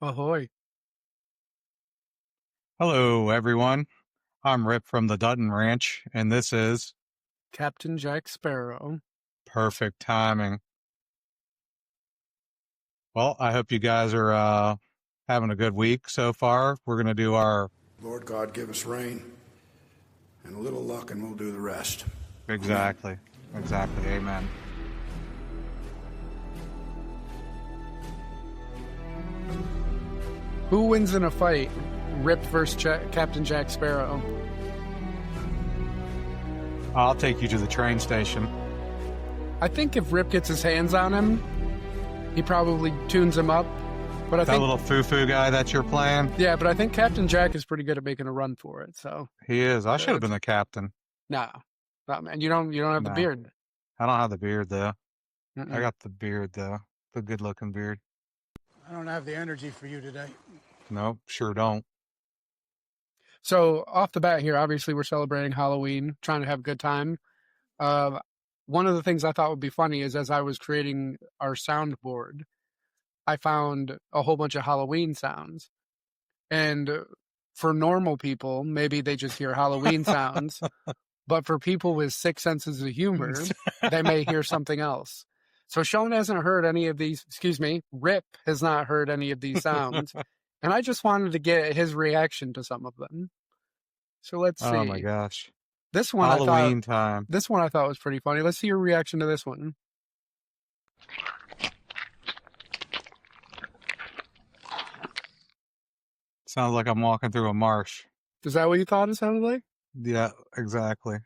Ahoy. Hello, everyone. I'm Rip from the Dutton Ranch, and this is Captain Jack Sparrow. perfect timing. Well, I hope you guys are having a good week so far. We're going to do our... Lord God, give us rain and a little luck, and we'll do the rest. Exactly. Exactly. Amen. Who wins in a fight? Rip versus Captain Jack Sparrow. I'll take you to the train station. I think if Rip gets his hands on him, he probably tunes him up. But I That think little foo-foo guy that you're playing? yeah, but I think Captain Jack is pretty good at making a run for it. So He is. I should have been the captain. no, man, you don't have the No. beard. I don't have the beard, though. Mm-mm. I got the beard, though. The good-looking beard. I don't have the energy for you today. Nope, sure don't. So off the bat here, obviously we're celebrating Halloween, trying to have a good time. One of the things I thought would be funny is as I was creating our soundboard, I found a whole bunch of Halloween sounds. And for normal people, maybe they just hear Halloween sounds. But for people with sick senses of humor, they may hear something else. So Sean hasn't heard any of these, Rip has not heard any of these sounds. And I just wanted to get his reaction to some of them. So let's see. Oh, my gosh. This one Halloween time. This one I thought was pretty funny. Let's see your reaction to this one. Sounds like I'm walking through a marsh. Is that what you thought it sounded like? Yeah, exactly.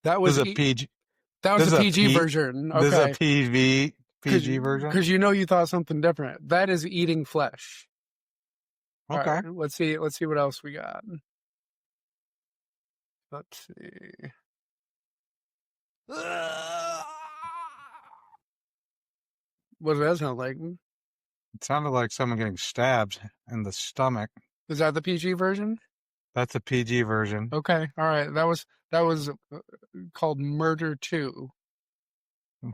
That was This is a PG. That was this a is a PG P- version. This is Okay. a PG version. Because you know you thought something different. That is eating flesh. All Okay. right, let's see what else we got. Let's see. What does that sound like? It sounded like someone getting stabbed in the stomach. Is that the PG version? That's a PG version. Okay. All right. That was called Murder 2.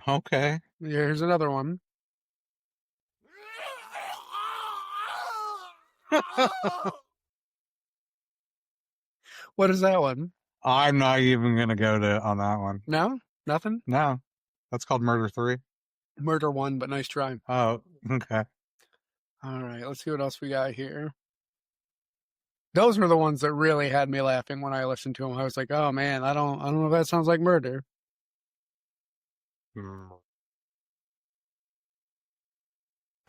Okay. Here's another one. What is that one? I'm not even gonna go on that one. No? Nothing? No, that's called Murder 3. Murder 1, but nice try. Oh, okay. All right. Let's see what else we got here. Those were the ones that really had me laughing when I listened to them. I was like, "Oh man, I don't know if that sounds like murder."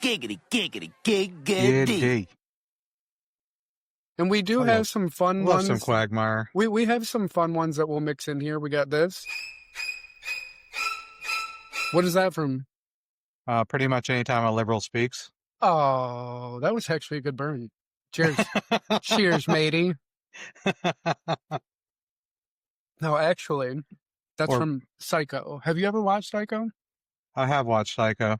Giggity, giggity, giggity. And we do have some fun Love ones. some Quagmire. We have some fun ones that we'll mix in here. We got this. What is that from? Pretty much anytime a liberal speaks. Oh, that was actually a good burn. Cheers. Cheers, matey. No, actually, that's from Psycho. Have you ever watched Psycho? I have watched Psycho.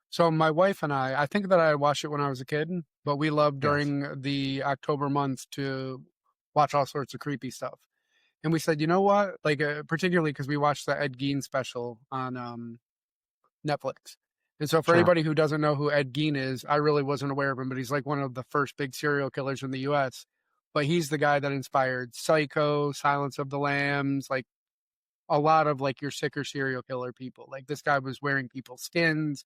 So my wife and I think that I watched it when I was a kid, but we loved during the October months to watch all sorts of creepy stuff. And we said, you know what? Like, particularly because we watched the Ed Gein special on Netflix. And so for anybody who doesn't know who Ed Gein is, I really wasn't aware of him, but he's like one of the first big serial killers in the U.S. But he's the guy that inspired Psycho, Silence of the Lambs, like a lot of like your sicker serial killer people. Like this guy was wearing people's skins,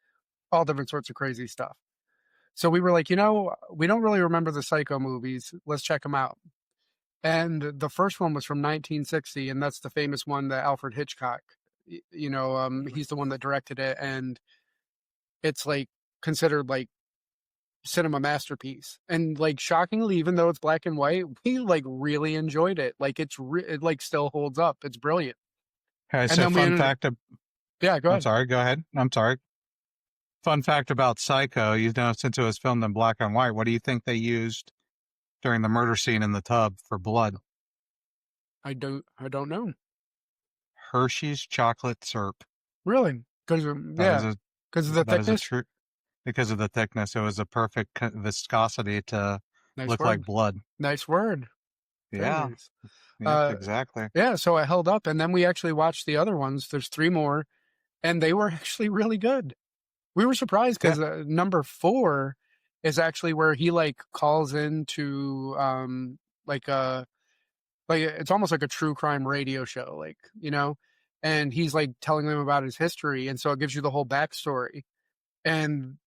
all different sorts of crazy stuff. So we were like, you know, we don't really remember the Psycho movies. Let's check them out. And the first one was from 1960, and that's the famous one that Alfred Hitchcock, you know, he's the one that directed it, and it's like considered like cinema masterpiece. And like shockingly, even though it's black and white, we like really enjoyed it. Like it like still holds up. It's brilliant. Okay, And so then fun fact. Yeah, go ahead. I'm sorry. Go ahead. I'm sorry. Fun fact about Psycho, since it was filmed in black and white, what do you think they used during the murder scene in the tub for blood? I don't know. Hershey's chocolate syrup. Really? Because That is yeah, a because of the that is a thickness. true because of the thickness. It was a perfect viscosity to Nice look like word. blood. Nice word. Very Yeah. nice. Yep. Exactly. Yeah. So I held up, and then we actually watched the other ones. There's 3 more, and they were actually really good. We were surprised Yeah. because number 4 is actually where he like calls into like a like it's almost like a true crime radio show, like, and he's like telling them about his history, and so it gives you the whole backstory. And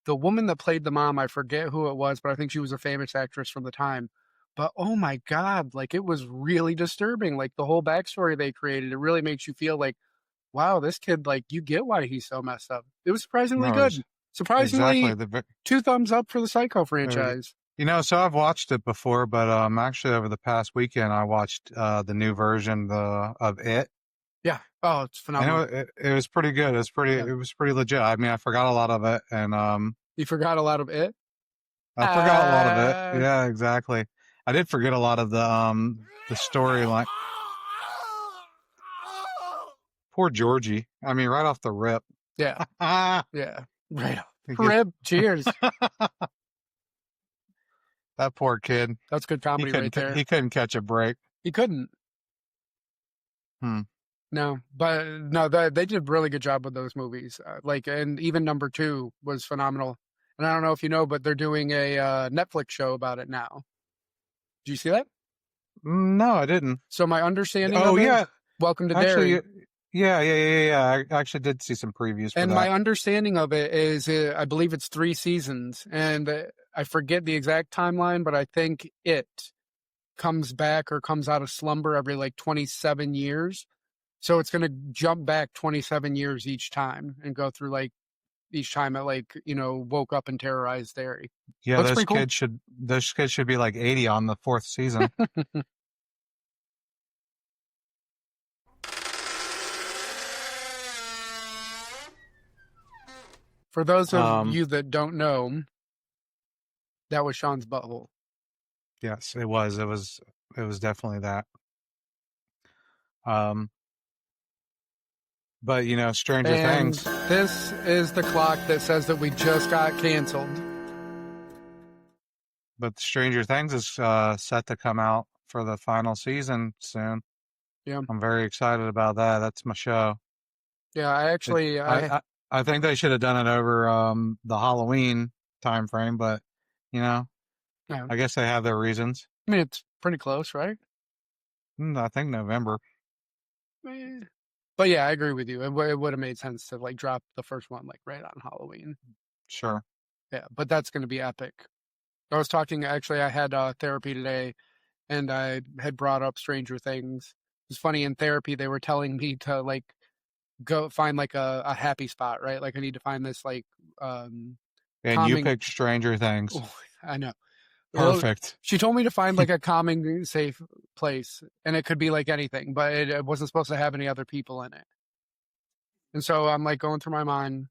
the woman that played the mom, I forget who it was, but I think she was a famous actress from the time. But oh my God, like it was really disturbing. Like the whole backstory they created, it really makes you feel like, wow, this kid, like you get why he's so messed up. It was surprisingly No, good. exactly. Surprisingly, 2 thumbs up for the Psycho Uh, franchise. so I've watched it before, but actually over the past weekend I watched the new version of It. Yeah. Oh, it's And phenomenal. it was pretty good. Yeah. It was pretty legit. I mean, I forgot a lot of it, and You forgot a lot of It? I forgot a lot of it. Uh, Yeah, exactly. I did forget a lot of the storyline. Poor Georgie. I mean, right off the rip. yeah. that Yeah. Right. Rib. Cheers. poor kid. That's good comedy right there. He couldn't catch a break. He couldn't. Hmm. No, but no, they did a really good job with those movies. And even number 2 was phenomenal. And I don't know if you know, but they're doing a Netflix show about it now. Did you see that? No, I didn't. So my understanding Oh of it, yeah, Welcome to actually, Derry. yeah. I actually did see some previews for And that. my understanding of it is, I believe it's 3 seasons, and I forget the exact timeline, but I think it comes back or comes out of slumber every like 27 years. So it's going to jump back 27 years each time and go through like each time it like, woke up and terrorized Derry. Yeah, Looks pretty cool. those kids should be like 80 on the 4th season. For those of you that don't know, that was Sean's butthole. Yes, it was. It was definitely that. But Stranger And Things. this is the clock that says that we just got canceled. But Stranger Things is set to come out for the final season soon. Yeah. I'm very excited about that. That's my show. Yeah, I think they should have done it over the Halloween time frame, but yeah. I guess they have their reasons. I mean, it's pretty close, right? I think November. But yeah, I agree with you. It would have made sense to like drop the first one like right on Halloween. Sure. Yeah, but that's going to be epic. I was talking, actually, I had therapy today, and I had brought up Stranger Things. It's funny, in therapy, they were telling me to like go find like a happy spot, right? Like I need to find this like And calming... you picked Stranger Things. Oh, I know. Perfect. She told me to find like a calming, safe place, and it could be like anything, but it wasn't supposed to have any other people in it. And so I'm like going through my mind,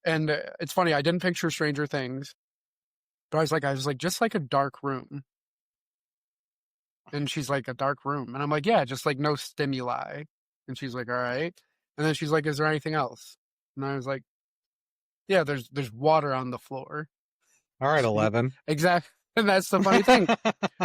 and it's funny, I didn't picture Stranger Things, but I was like, just like a dark room. And she's like, a dark room. And I'm like, yeah, just like no stimuli. And she's like, all right. And then she's like, is there anything else? And I was like, yeah, there's water on the floor. All right, 11. Exactly. And that's the funny thing.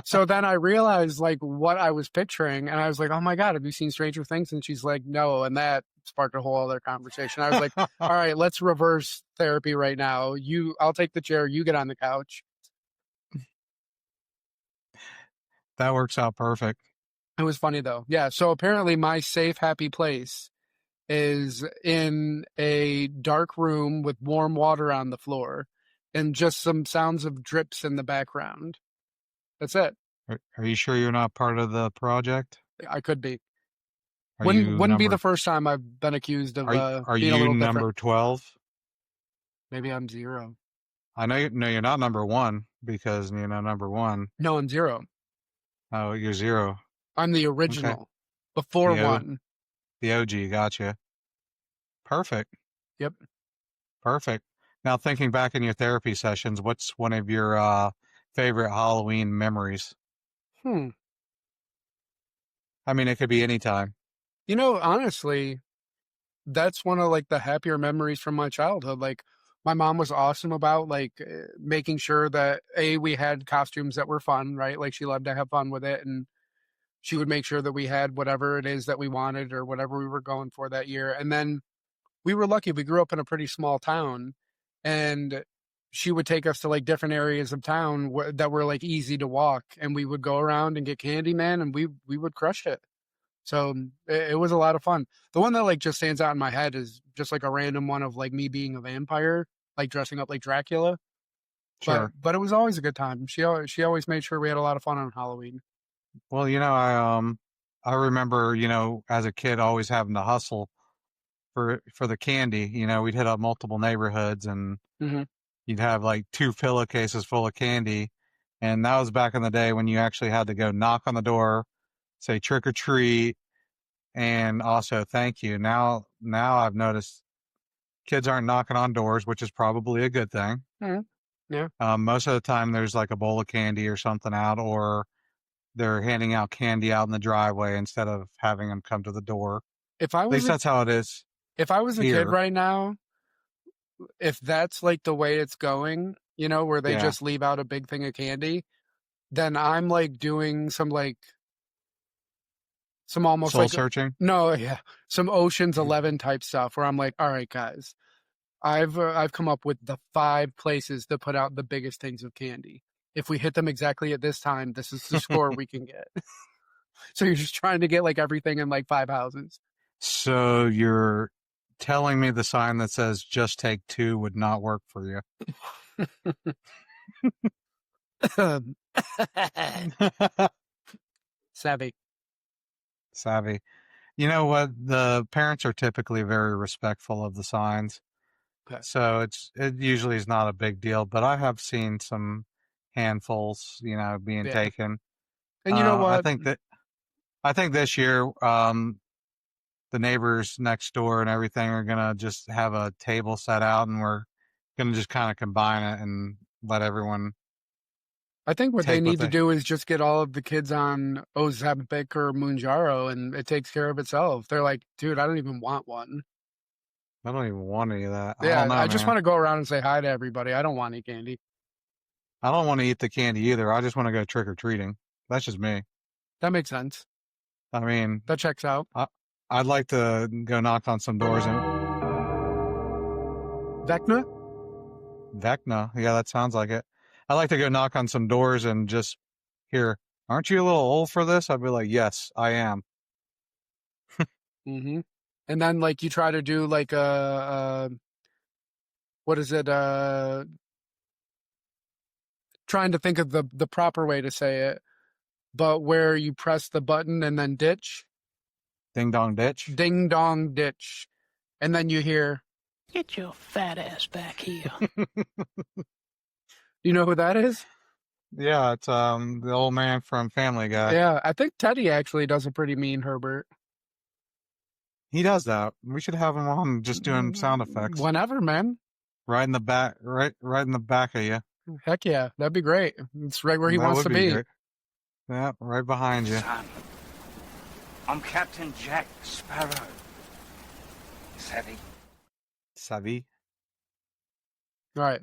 So then I realized like what I was picturing, and I was like, oh my God, have you seen Stranger Things? And she's like, no. And that sparked a whole other conversation. I was like, all right, let's reverse therapy right now. I'll take the chair, you get on the couch. That works out perfect. It was funny though. Yeah. So apparently my safe, happy place is in a dark room with warm water on the floor and just some sounds of drips in the background. That's it. Are you sure you're not part of the project? I could be. Are Wouldn't be the first time I've been accused of are being a you little number different. 12? Maybe I'm 0. I know you're not number 1 because number 1. No, I'm 0. Oh, you're 0. I'm the original. Okay. Before 1. The OG, gotcha. Perfect. Yep. Perfect. Now, thinking back in your therapy sessions, what's one of your favorite Halloween memories? Hmm. I mean, it could be any time. You know, honestly, that's one of like the happier memories from my childhood. Like my mom was awesome about like making sure that we had costumes that were fun, right? Like she loved to have fun with it, and she would make sure that we had whatever it is that we wanted or whatever we were going for that year. And then we were lucky. We grew up in a pretty small town, and she would take us to like different areas of town that were like easy to walk, and we would go around and get candy, man, and we would crush it. So it was a lot of fun. The one that like just stands out in my head is just like a random one of like me being a vampire, like dressing up like Dracula. But Sure. but it was always a good time. She always made sure we had a lot of fun on Halloween. Well, I remember, as a kid, always having to hustle for the candy. We'd hit up multiple neighborhoods, and Hmm. you'd have like 2 pillowcases full of candy. And that was back in the day when you actually had to go knock on the door, say trick or treat, and also thank you. Now I've noticed kids aren't knocking on doors, which is probably a good thing. Hmm. Yeah. Most of the time, there's like a bowl of candy or something out, or they're handing out candy out in the driveway instead of having them come to the door. If I At was least a that's how it is if I was a kid here. right now, if that's like the way it's going, where they Yeah. just leave out a big thing of candy, then I'm like doing some almost Soul like searching. no, yeah, some Ocean's 11 type stuff where I'm like, all right, guys, I've come up with the 5 places to put out the biggest things of candy. If we hit them exactly at this time, this is the score we can get. So you're just trying to get like everything in like 5 houses. So you're telling me the sign that says just take two would not work for you? Savvy. Savvy. You know what? The parents are typically very respectful of the signs. Okay. So it usually is not a big deal, but I have seen some handfuls, being Yeah. taken. And you know I what? think this year, the neighbors next door and everything are gonna just have a table set out, and we're gonna just kind of combine it and let everyone I think what they take what need to they. do is just get all of the kids on Ozempic or Mounjaro, and it takes care of itself. They're like, dude, I don't even want one. I don't even want any of that. I don't Yeah, know, I just man. want to go around and say hi to everybody. I don't want any candy. I don't want to eat the candy either. I just want to go trick or treating. That's just me. That makes sense. I mean, That checks out. I, I'd like to go knock on some doors and Vecna? Vecna. Yeah, that sounds like it. I'd like to go knock on some doors and just hear, aren't you a little old for this? I'd be like, yes, I am. Mm-hmm. And then like you try to do like what is it? Trying to think of the proper way to say it, but where you press the button and then ditch, Ding dong ditch. ding dong ditch, and then you hear, Get your fat ass back here. you know who that is? Yeah, it's the old man from Family Guy. Yeah, I think Teddy actually does a pretty mean Herbert. He does that. We should have him on just doing sound effects. Whenever, man. Right in the back, right in the back of you. Heck yeah, that'd be great. It's right where he That wants would to be be. great. Yeah, right behind you. Son, I'm Captain Jack Sparrow. Savvy? Savvy. Right.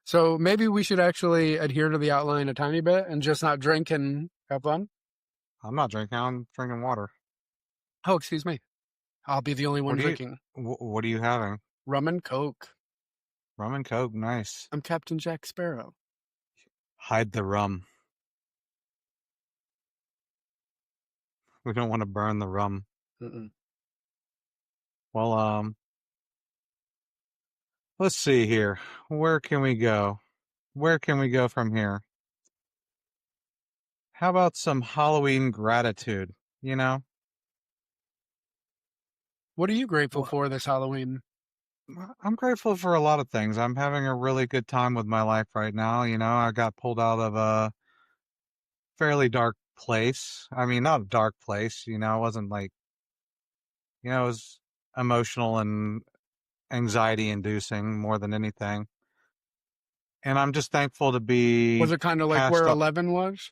So maybe we should actually adhere to the outline a tiny bit and just not drink and have fun. I'm not drinking. I'm drinking water. Oh, excuse me. I'll be the only one drinking. What are you having? Rum and Coke. Rum and Coke. Nice. I'm Captain Jack Sparrow. Hide the rum. We don't want to burn the rum. Mm-mm. Well, let's see here. Where can we go? Where can we go from here? How about some Halloween gratitude? You know, What are you grateful Well, for this Halloween? I'm grateful for a lot of things. I'm having a really good time with my life right now. I got pulled out of a fairly dark place. I mean, not a dark place. It wasn't like, it was emotional and anxiety inducing more than anything. And I'm just thankful to Was be it kind of like past where the, 11 was?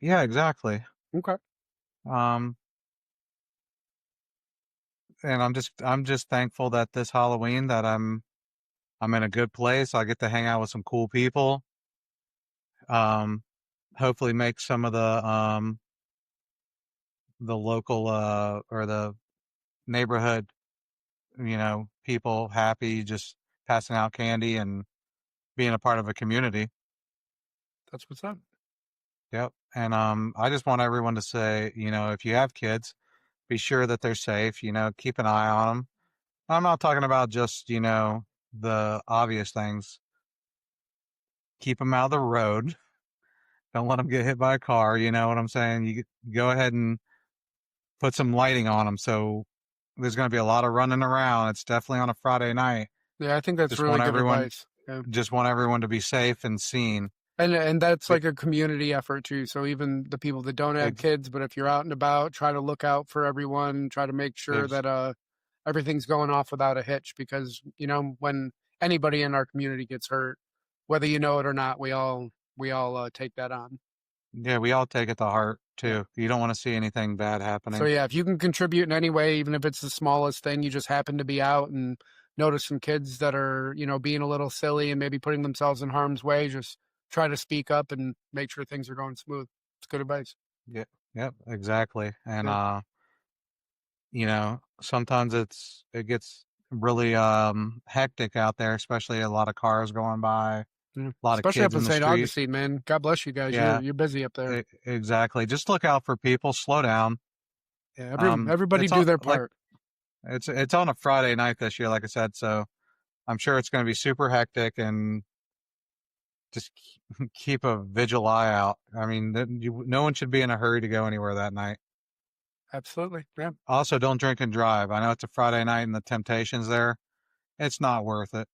yeah, exactly. Okay. Um, and I'm just thankful that this Halloween that I'm in a good place. I get to hang out with some cool people. Um, hopefully make some of the local or the neighborhood, people happy, just passing out candy and being a part of a community. That's what's up. Yep. And I just want everyone to say, if you have kids, be sure that they're safe, keep an eye on them. I'm not talking about just, the obvious things. Keep them out of the road. Don't let them get hit by a car. You know what I'm saying? You go ahead and put some lighting on them. So there's going to be a lot of running around. It's definitely on a Friday night. Yeah, I think that's Just really want good everyone, advice. Yeah. just want everyone to be safe and seen. And that's Be- like a community effort too. So even the people that don't have Ex- kids, but if you're out and about, try to look out for everyone, try to make sure ex- that everything's going off without a hitch, because when anybody in our community gets hurt, whether you know it or not, we all take that on. yeah, we all take it to heart Yeah. too. You don't want to see anything bad So happening. yeah, if you can contribute in any way, even if it's the smallest thing, you just happen to be out and notice some kids that are, being a little silly and maybe putting themselves in harm's way, just try to speak up and make sure things are going smooth. It's good advice. Yeah, yep, exactly. And Yeah. sometimes it gets really hectic out there, especially a lot of cars going by, a Yeah. lot of Especially kids up in in the St. street. Augustine, man. God bless you guys. You're Yeah, you're busy up there. exactly. Just look out for people, slow down. Yeah, everybody It's do on their like part. it's on a Friday night this year, like I said, so I'm sure it's going to be super hectic and just keep a vigil eye out. I mean, no one should be in a hurry to go anywhere that night. Absolutely. Yeah. Also, don't drink and drive. I know it's a Friday night and the temptation's there. It's not worth it.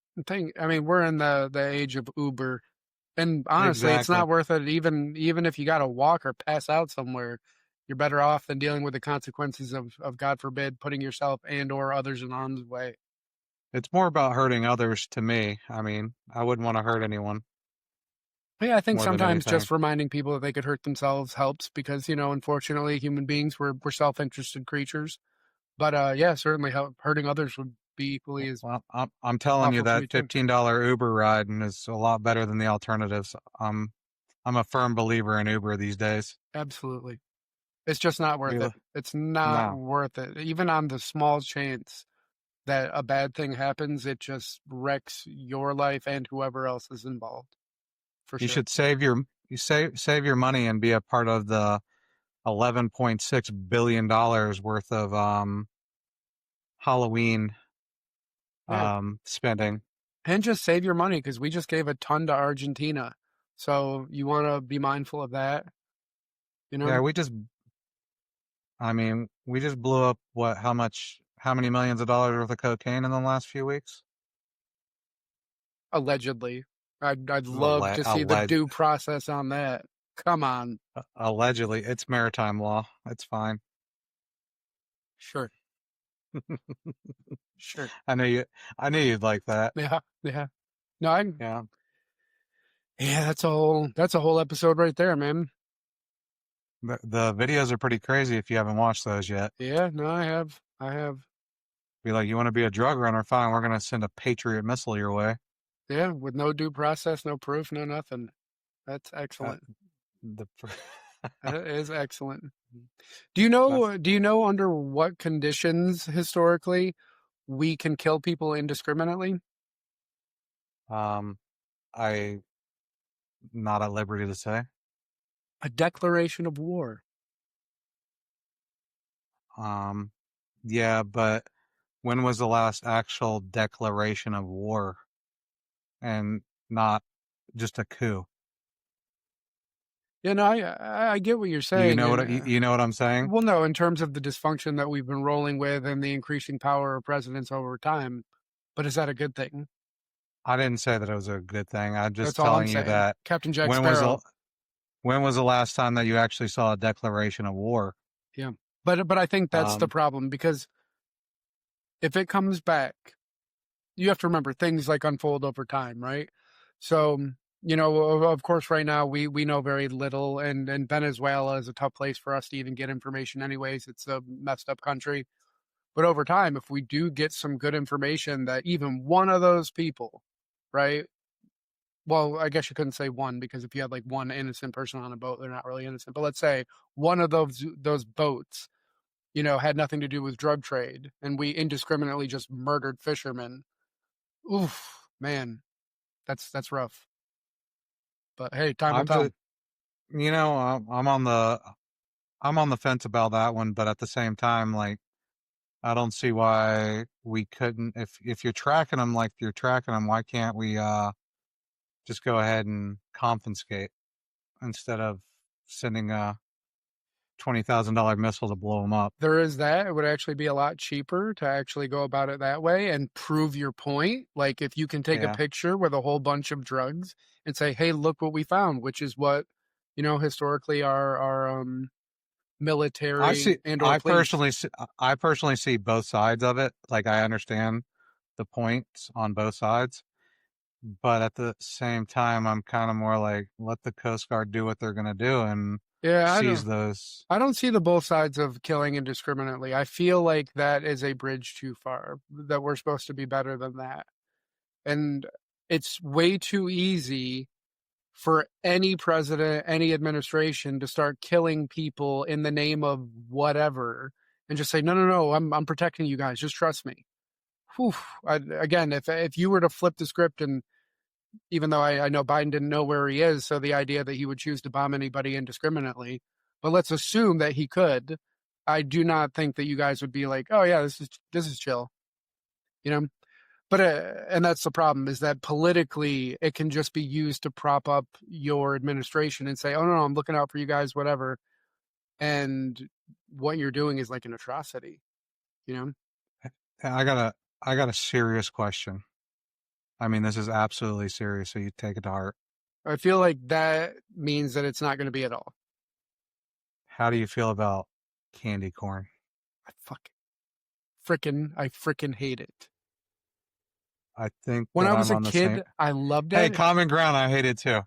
I mean, we're in the age of Uber. And honestly, it's Exactly. not worth it. Even if you got to walk or pass out somewhere, you're better off than dealing with the consequences of God forbid putting yourself and or others in harm's way. It's more about hurting others to me. I mean, I wouldn't want to hurt anyone But yeah, I think more than sometimes anything. just reminding people that they could hurt themselves helps because unfortunately, human beings we're self-interested creatures. But yeah, certainly hurting others would be equally as Well, I'm telling you awful for me that too. $15 Uber ride is a lot better than the alternatives. I'm a firm believer in Uber these days. Absolutely, it's just not worth it. Really? It's not No. worth it. Even on the small chance that a bad thing happens, it just wrecks your life and whoever else is involved. For You sure. should save your money and be a part of the $11.6 billion worth of Halloween Yeah. spending. And just save your money because we just gave a ton to Argentina. So you want to be mindful of that, you Yeah, know? we just blew up how many millions of dollars worth of cocaine in the last few weeks? Allegedly. I'd love to see the Alleg due process on that. Come on. Allegedly, it's maritime law. It's fine. Sure. Sure. I knew you'd like that. Yeah. Yeah. No, I Yeah. yeah, that's a whole episode right there, man. The videos are pretty crazy if you haven't watched those yet. Yeah, no, I have. I have. Be like, you want to be a drug runner? Fine, we're gonna send a Patriot missile your way. Yeah, with no due process, no proof, no nothing. That's Uh, excellent. the That is excellent. Do that's you know under what conditions historically we can kill people indiscriminately? um I not at liberty to say. A declaration of war. Um yeah, but when was the last actual declaration of war and not just a coup? You know, I get what you're You saying, know and what you know what I'm saying? well, no, in terms of the dysfunction that we've been rolling with and the increasing power of presidents over time, but is that a good thing? I didn't say that it was a good thing. I'm just That's all I'm telling you saying. that Captain Jack when was the Sparrow. when was the last time that you actually saw a declaration of war? Yeah. But I think that's the Um problem because if it comes back you have to remember things like unfold over time, right? So, of course, right now we know very little, and Venezuela is a tough place for us to even get information anyways. It's a messed up country. But over time, if we do get some good information that even one of those people, right? Well, I guess you couldn't say one, because if you had like one innocent person on a boat, they're not really innocent. But let's say one of those boats, had nothing to do with drug trade, and we indiscriminately just murdered fishermen. Oof, man, that's rough. But hey, time will I'm tell. just, I'm on the fence about that one, but at the same time, like, I don't see why we couldn't. If you're tracking them like you're tracking them, why can't we just go ahead and confiscate instead of sending a $20,000 missile to blow them up? There is that. It would actually be a lot cheaper to actually go about it that way and prove your point. Like if you can take a Yeah, picture with a whole bunch of drugs and say, "Hey, look what we found," which is what, historically our I military see. and or police. I personally see both sides of it. Like I understand the points on both sides, but at the same time, I'm kind of more like let the Coast Guard do what they're gonna do and Yeah, seize those. I don't see the both sides of killing indiscriminately. I feel like that is a bridge too far, that we're supposed to be better than that. And it's way too easy for any president, any administration to start killing people in the name of whatever and just say, no, no, no, I'm protecting you guys. Just trust me. Whew. Again, if you were to flip the script, and even though I know Biden didn't know where he is, so the idea that he would choose to bomb anybody indiscriminately, but let's assume that he could, I do not think that you guys would be like, oh yeah, this is chill, you know. But and that's the problem, is that politically it can just be used to prop up your administration and say, oh no, no, I'm looking out for you guys, whatever. And what you're doing is like an atrocity, you know. I got a serious question. I mean, this is absolutely serious, so you take it to heart. I feel like that means that it's not going to be at all. How do you feel about candy corn? I freaking hate it. I think When that I was I'm a on the same. kid, I loved Hey, it. common ground. I hate it too.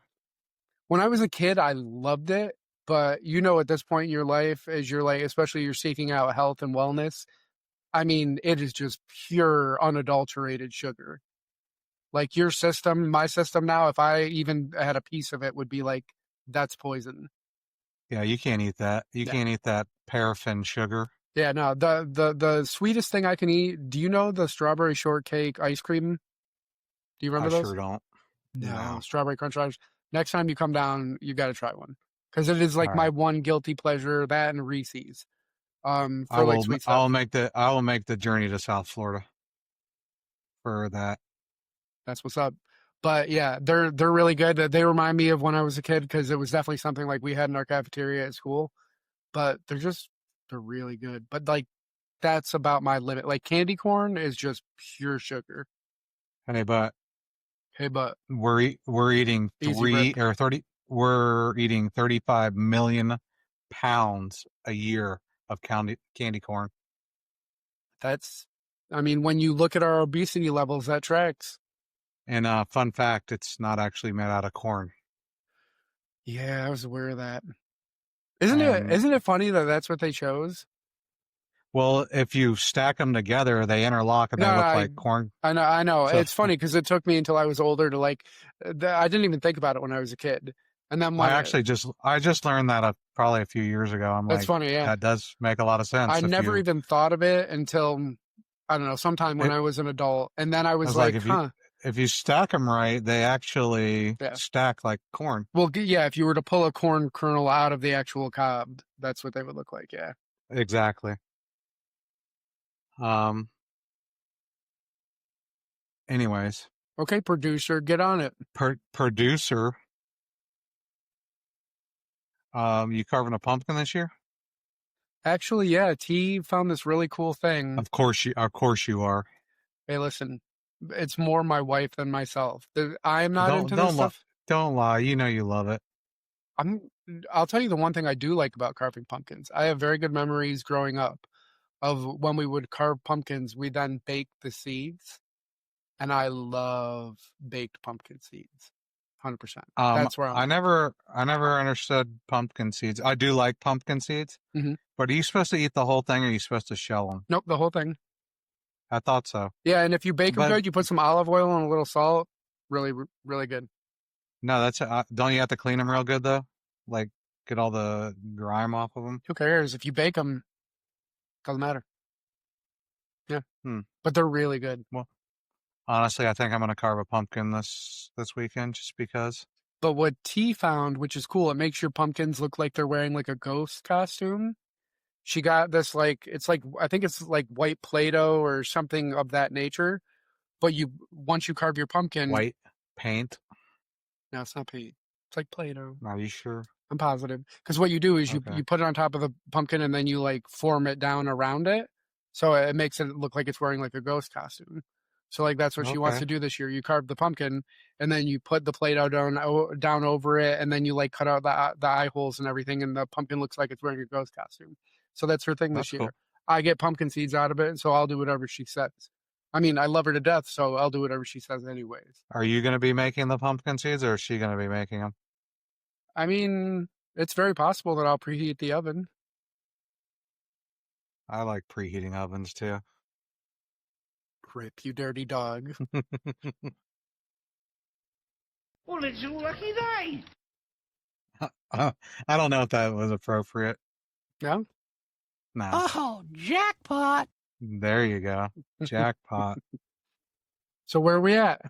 When I was a kid, I loved it. But at this point in your life, as you're like, especially you're seeking out health and wellness, I mean, it is just pure, unadulterated sugar. Like your system, my system now, if I even had a piece of it, would be like, that's poison. Yeah, you can't eat that. You Yeah. can't eat that paraffin sugar. Yeah, no, the sweetest thing I can eat. Do you know the strawberry shortcake ice cream? Do you I remember those? sure don't. No, No. strawberry crunch iced. Next time you come down, you got to try one, because it is All like my right. one guilty pleasure. That and Reese's, I for like will. sweet I'll stuff. make the. I will make the journey to South Florida for that. That's what's up. But yeah, they're really good. They remind me of when I was a kid, because it was definitely something like we had in our cafeteria at school. But they're really good. But like that's about my limit. Like candy corn is just pure sugar. Hey, but Hey, but we're eating easy rip. 30. We're eating 35 million pounds a year of candy corn. I mean, when you look at our obesity levels, that tracks. And fun fact, it's not actually made out of corn. Yeah, I was aware of that. Isn't it And isn't it funny that that's what they chose? well, if you stack them together, they interlock and No, they look I like corn. I know, I know. So It's funny because it took me until I was older to like. I didn't even think about it when I was a kid, and then I just learned that probably a few years ago. I'm that's like, funny. Yeah, that does make a lot of I sense. If never you, even thought of it until I don't know, sometime when it, I was an adult, and then I I was was like, like, huh, if you stack them right, they actually yeah. stack like corn. Well, yeah, if you were to pull a corn kernel out of the actual cob, that's what they would look like. Yeah. Exactly. Um. Anyways, Okay, producer, get on it. producer, you carving a pumpkin this year? Actually, yeah, T found this really cool thing. Of course you are. Hey, listen, it's more my wife than myself. I'm not Don't into this don't lie. stuff. Don't lie. You know you love it. I'm. I'll tell you the one thing I do like about carving pumpkins. I have very good memories growing up of when we would carve pumpkins. We then bake the seeds, And I love baked pumpkin seeds. 100%. That's where I'm I at. never understood pumpkin seeds. I do like pumpkin seeds, Hmm. but are you supposed to eat the whole thing or are you supposed to shell them? Nope, the whole thing. I thought so. Yeah, and if you bake them But good, you put some olive oil and a little salt. Really, really good. no, that's don't you have to clean them real good though? Like get all the grime off of them? Who cares? If you bake them, doesn't matter. Yeah, Hmm. but they're really good. Well, honestly, I think I'm gonna carve a pumpkin this weekend just because. But what T found, which is cool, it makes your pumpkins look like they're wearing like a ghost costume. She got this it's like I think it's like white Play-Doh or something of that nature. But once you carve your pumpkin, White paint. no, it's not paint. It's like Play-Doh. Are you sure? I'm positive. Because what you do is Okay. you put it on top of the pumpkin and then you like form it down around it. So it makes it look like it's wearing like a ghost costume. So like that's what she wants Okay. to do this year. You carve the pumpkin and then you put the Play-Doh down over it and then you like cut out the eye holes and everything and the pumpkin looks like it's wearing a ghost costume. So that's her thing this That's year. cool. I get pumpkin seeds out of it, so I'll do whatever she says. I mean, I love her to death, so I'll do whatever she says anyways. Are you gonna be making the pumpkin seeds or is she gonna be making them? I mean, it's very possible that I'll preheat the oven. I like preheating ovens too. Rip, you dirty dog. Well, it's your lucky day. I don't know if that was appropriate. Yeah? No. Oh, jackpot. There you go. Jackpot. So where are we at?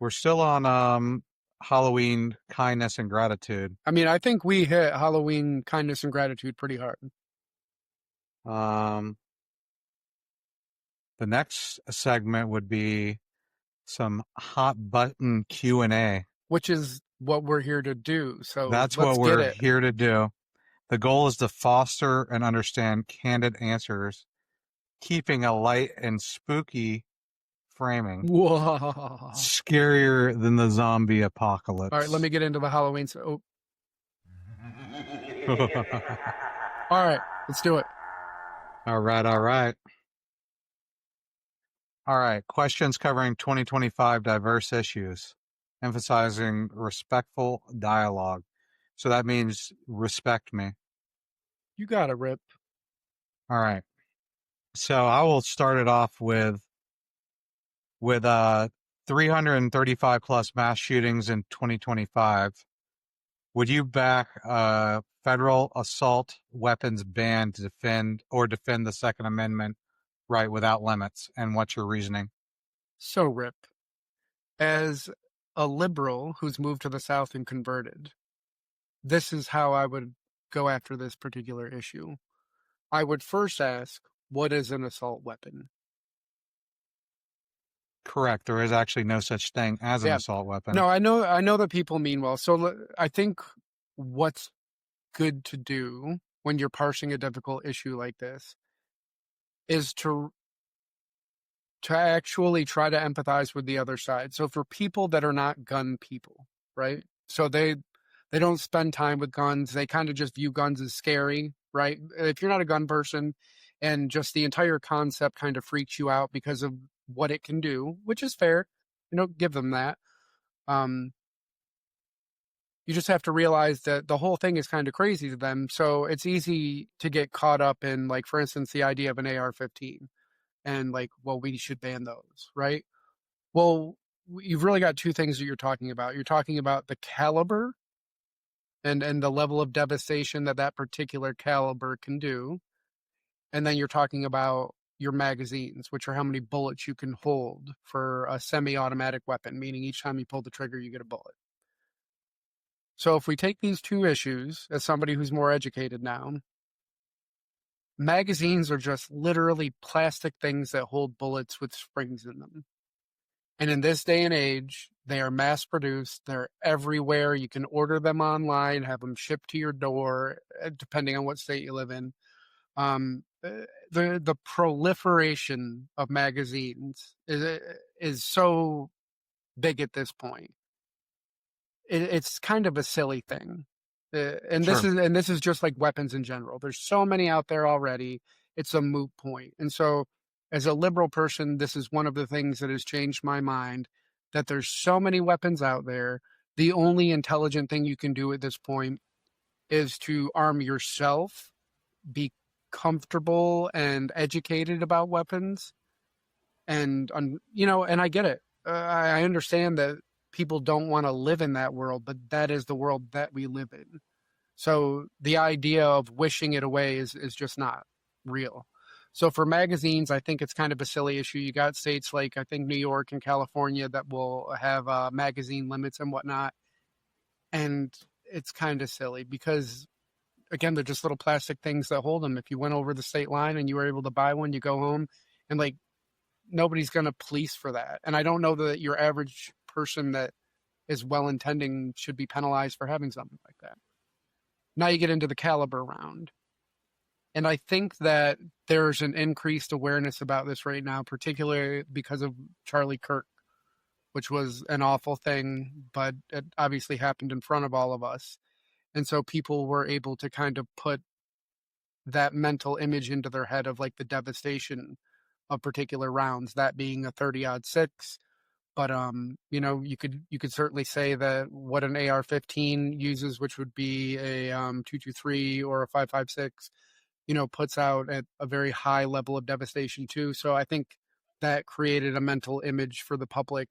We're still on Halloween kindness and gratitude. I mean, I think we hit Halloween kindness and gratitude pretty hard. The next segment would be some hot button Q&A. Which is what we're here to do. So That's let's what get we're it. here to do. The goal is to foster and understand candid answers, keeping a light and spooky framing. Whoa. Scarier than the zombie apocalypse. All right, let me get into the Halloween. All right, let's do it. All right. All right, questions covering 2025 diverse issues, emphasizing respectful dialogue. So that means respect me. You got it, Rip. All right. So I will start it off with 335 plus mass shootings in 2025. Would you back a federal assault weapons ban to defend the Second Amendment right without limits? And what's your reasoning? So, Rip, as a liberal who's moved to the South and converted, this is how I would go after this particular issue. I would first ask, what is an assault weapon? Correct. There is actually no such thing as an assault weapon. No, I know that people mean well. So I think what's good to do when you're parsing a difficult issue like this is to actually try to empathize with the other side. So for people that are not gun people, right? So they don't spend time with guns. They kind of just view guns as scary, right? If you're not a gun person and just the entire concept kind of freaks you out because of what it can do, which is fair, give them that. You just have to realize that the whole thing is kind of crazy to them. So it's easy to get caught up in, like, for instance, the idea of an AR-15 and like, well, we should ban those, right? Well, you've really got two things that you're talking about. You're talking about the caliber and the level of devastation that particular caliber can do. And then you're talking about your magazines, which are how many bullets you can hold for a semi-automatic weapon, meaning each time you pull the trigger, you get a bullet. So if we take these two issues, as somebody who's more educated now, magazines are just literally plastic things that hold bullets with springs in them. And in this day and age, they are mass produced. They're everywhere. You can order them online, have them shipped to your door, depending on what state you live in. The proliferation of magazines is so big at this point. It's kind of a silly thing. And Sure. this is just like weapons in general. There's so many out there already. it's a moot point. And so, as a liberal person, this is one of the things that has changed my mind, that there's so many weapons out there. The only intelligent thing you can do at this point is to arm yourself, be comfortable and educated about weapons. And, and I get it. I understand that people don't want to live in that world, but that is the world that we live in. So the idea of wishing it away is just not real. So for magazines, I think it's kind of a silly issue. You got states like, I think, New York and California that will have magazine limits and whatnot. And it's kind of silly because, again, they're just little plastic things that hold them. If you went over the state line and you were able to buy one, you go home and like nobody's going to police for that. And I don't know that your average person that is well intending should be penalized for having something like that. Now you get into the caliber round. And I think that there's an increased awareness about this right now, particularly because of Charlie Kirk, which was an awful thing, but it obviously happened in front of all of us. And so people were able to kind of put that mental image into their head of like the devastation of particular rounds, that being a 30-06. But you could certainly say that what an AR-15 uses, which would be a 223 or a 5.56, puts out at a very high level of devastation too. So I think that created a mental image for the public,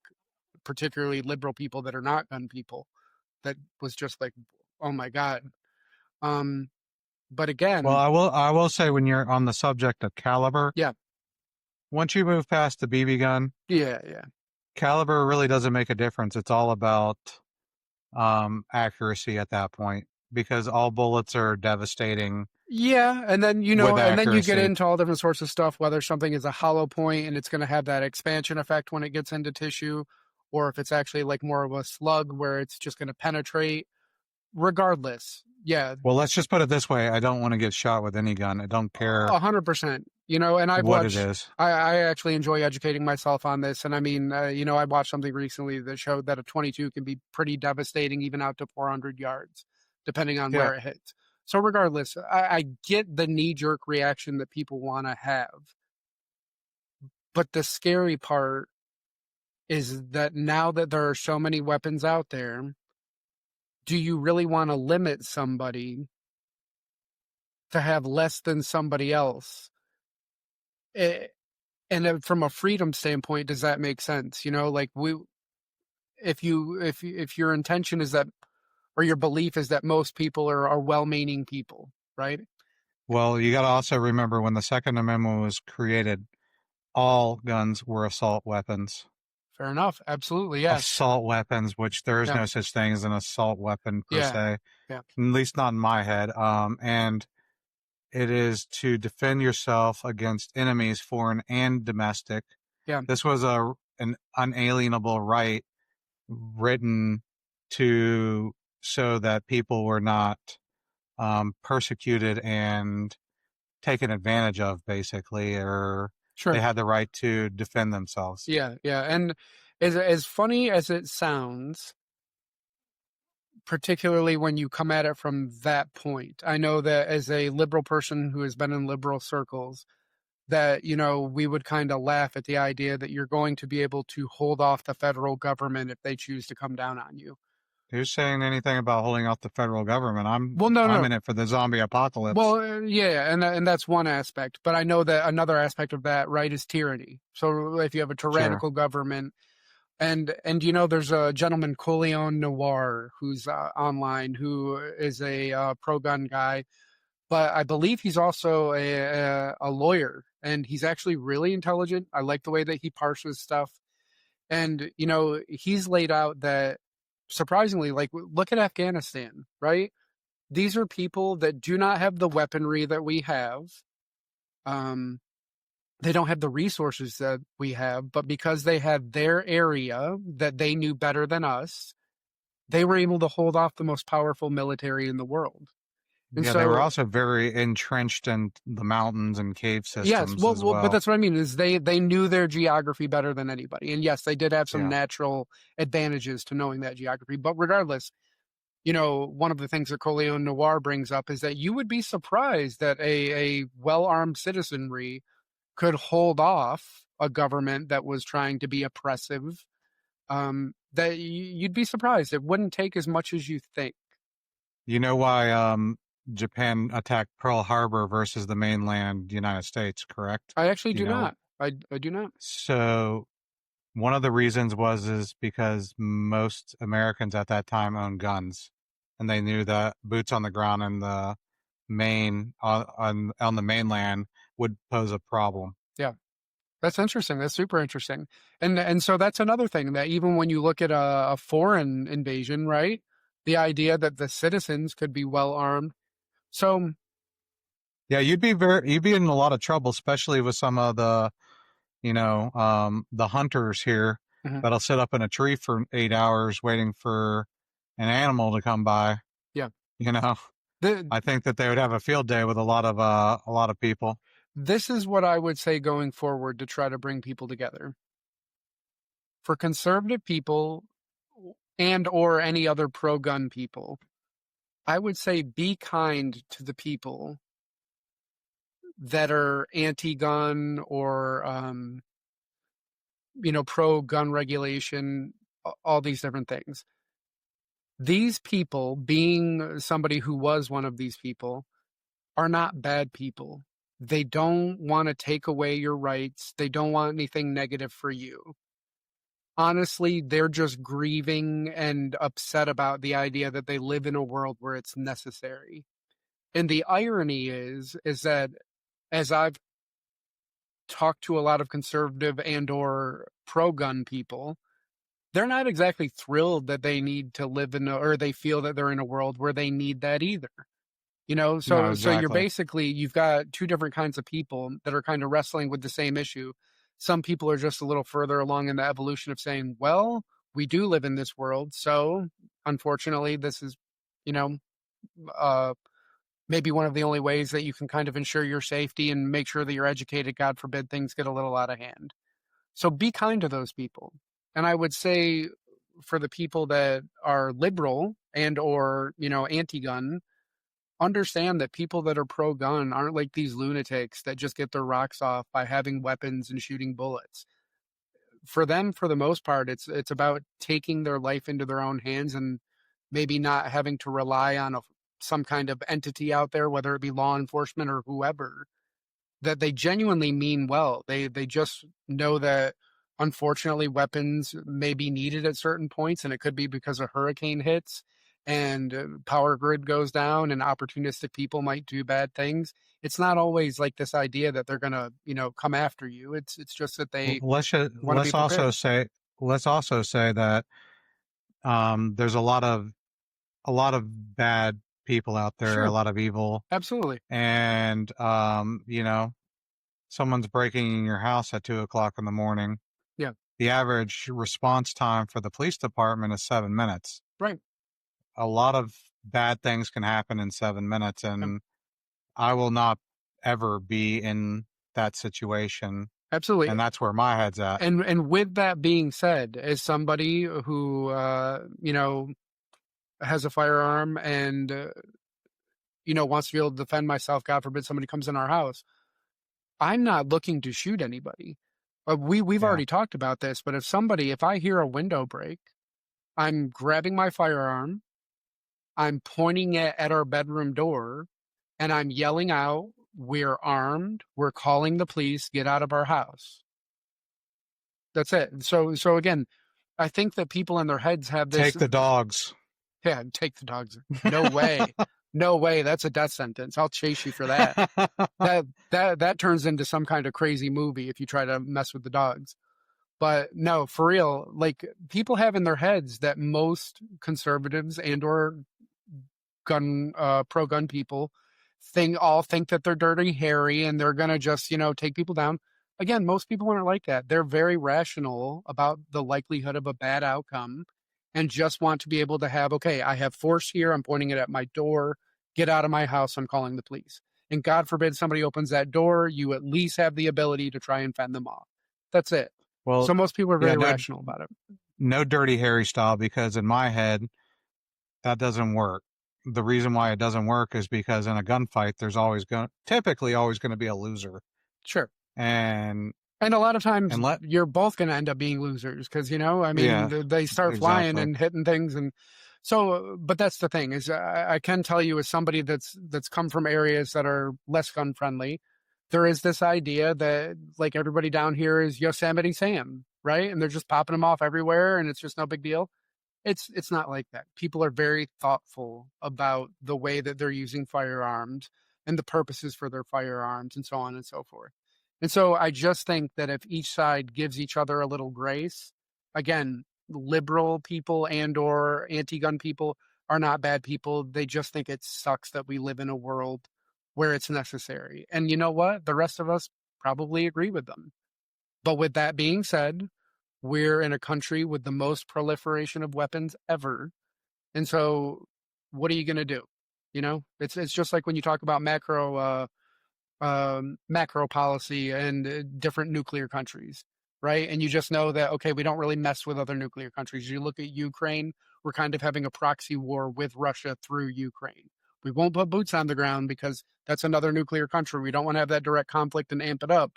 particularly liberal people that are not gun people, that was just like, oh my God. But again, Well, I will say, when you're on the subject of caliber, yeah, once you move past the BB gun, yeah, caliber really doesn't make a difference. It's all about accuracy at that point, because all bullets are devastating. yeah. And then, with and then you get accuracy. into all different sorts of stuff, whether something is a hollow point and it's going to have that expansion effect when it gets into tissue, or if it's actually like more of a slug where it's just going to penetrate. Regardless, yeah, Well, let's just put it this way: I don't want to get shot with any gun. I don't care 100%. And I've what watched. it is. I actually enjoy educating myself on this, and I mean, I watched something recently that showed that a 22 can be pretty devastating, even out to 400 yards, depending on Yeah. where it hits. So, regardless, I get the knee-jerk reaction that people want to have, but the scary part is that now that there are so many weapons out there, do you really want to limit somebody to have less than somebody else? And from a freedom standpoint, does that make sense? Like if your intention is that, or your belief is that most people are well-meaning people, right? Well, you got to also remember, when the Second Amendment was created, all guns were assault weapons. Fair enough. Absolutely. Yes. Assault weapons, which there is Yeah. no such thing as an assault weapon per Yeah. se. Yeah. At least not in my head. And it is to defend yourself against enemies, foreign and domestic. Yeah. This was an unalienable right written so that people were not persecuted and taken advantage of, basically, or Sure. they had the right to defend themselves. Yeah. Yeah. And as funny as it sounds, particularly when you come at it from that point, I know that as a liberal person who has been in liberal circles, that, we would kind of laugh at the idea that you're going to be able to hold off the federal government if they choose to come down on you. Who's saying anything about holding off the federal government? I'm No. in it for the zombie apocalypse. Well, yeah, and that's one aspect. But I know that another aspect of that, right, is tyranny. So if you have a tyrannical government, and there's a gentleman, Coleon Noir, who's online, who is a pro-gun guy, but I believe he's also a lawyer, and he's actually really intelligent. I like the way that he parses stuff. And, he's laid out that, surprisingly, like, look at Afghanistan, right? These are people that do not have the weaponry that we have. They don't have the resources that we have, but because they had their area that they knew better than us, they were able to hold off the most powerful military in the world. And yeah, so, they were also very entrenched in the mountains and cave systems. yes, as well. but that's what I mean, is they knew their geography better than anybody. And yes, they did have some natural advantages to knowing that geography. But regardless, one of the things that Corleone Noir brings up is that you would be surprised that a well-armed citizenry could hold off a government that was trying to be oppressive. That you'd be surprised. It wouldn't take as much as you think. You know why Japan attacked Pearl Harbor versus the mainland United States, correct? I actually Do you do know? not. I do not. So one of the reasons is because most Americans at that time owned guns, and they knew that boots on the ground in the on the mainland would pose a problem. Yeah. That's interesting. That's super interesting. And so that's another thing that even when you look at a foreign invasion, right? The idea that the citizens could be well armed. So Yeah, you'd be in a lot of trouble, especially with some of the the hunters here mhm, that'll sit up in a tree for 8 hours waiting for an animal to come by. yeah. You know, The, I think that they would have a field day with a lot of people. this is what I would say going forward to try to bring people together. For conservative people and or any other pro-gun people, I would say be kind to the people that are anti-gun or pro-gun regulation, all these different things. These people, being somebody who was one of these people, are not bad people. They don't want to take away your rights. They don't want anything negative for you. Honestly, they're just grieving and upset about the idea that they live in a world where it's necessary. And the irony is that as I've talked to a lot of conservative and or pro-gun people, they're not exactly thrilled that they need to live or they feel that they're in a world where they need that either. No, So exactly. you've got two different kinds of people that are kind of wrestling with the same issue. Some people are just a little further along in the evolution of saying, well, we do live in this world. So unfortunately, this is, you know, uh, maybe one of the only ways that you can kind of ensure your safety and make sure that you're educated. God forbid things get a little out of hand. So be kind to those people. And I would say for the people that are liberal and or, anti-gun, understand that people that are pro-gun aren't like these lunatics that just get their rocks off by having weapons and shooting bullets. For them, for the most part, it's about taking their life into their own hands and maybe not having to rely on some kind of entity out there, whether it be law enforcement or whoever, that they genuinely mean well. They just know that unfortunately weapons may be needed at certain points, and it could be because a hurricane hits and power grid goes down and opportunistic people might do bad things. It's not always like this idea that they're gonna, come after you. It's just that they want to be Let's also prepared. say that there's a lot of bad people out there, a Sure, lot of evil, absolutely. and someone's breaking in your house at 2 o'clock in the morning. Yeah, The average response time for the police department is 7 minutes. right. A lot of bad things can happen in 7 minutes, Yeah, and I will not ever be in that situation. absolutely. And that's where my head's at. And with that being said, as somebody who has a firearm and wants to be able to defend myself, God forbid somebody comes in our house, I'm not looking to shoot anybody. We've Yeah. already talked about this, but if I hear a window break, I'm grabbing my firearm, I'm pointing it at our bedroom door, and I'm yelling out, "We're armed. We're calling the police. Get out of our house." That's it. So again, I think that people in their heads have this. Take the dogs. Yeah, take the dogs. No way. No way. That's a death sentence. I'll chase you for that. That turns into some kind of crazy movie if you try to mess with the dogs. But no, for real, like people have in their heads that most conservatives and or pro gun people think that they're dirty Harry and they're gonna just, take people down. Again, most people aren't like that. They're very rational about the likelihood of a bad outcome and just want to be able to have, okay, I have force here, I'm pointing it at my door, get out of my house, I'm calling the police. And God forbid somebody opens that door, you at least have the ability to try and fend them off. That's it. Well, So most people are yeah, very rational about it. no Dirty Harry style, because in my head, that doesn't work. The reason why it doesn't work is because in a gunfight, there's typically always going to be a loser. Sure. And And a lot of times let you're both going to end up being losers because, yeah, they start flying exactly. and hitting things. And so, but that's the thing is I can tell you as somebody that's come from areas that are less gun friendly, there is this idea that like everybody down here is Yosemite Sam, right? And they're just popping them off everywhere and it's just no big deal. It's not like that. People are very thoughtful about the way that they're using firearms and the purposes for their firearms and so on and so forth. And so I just think that if each side gives each other a little grace, again, liberal people and or anti-gun people are not bad people. They just think it sucks that we live in a world where it's necessary. And you know what? The rest of us probably agree with them. But with that being said, we're in a country with the most proliferation of weapons ever. And so what are you going to do? It's just like when you talk about macro policy and different nuclear countries, right? And you just know that, okay, we don't really mess with other nuclear countries. You look at Ukraine, we're kind of having a proxy war with Russia through Ukraine. We won't put boots on the ground because that's another nuclear country. We don't want to have that direct conflict and amp it up,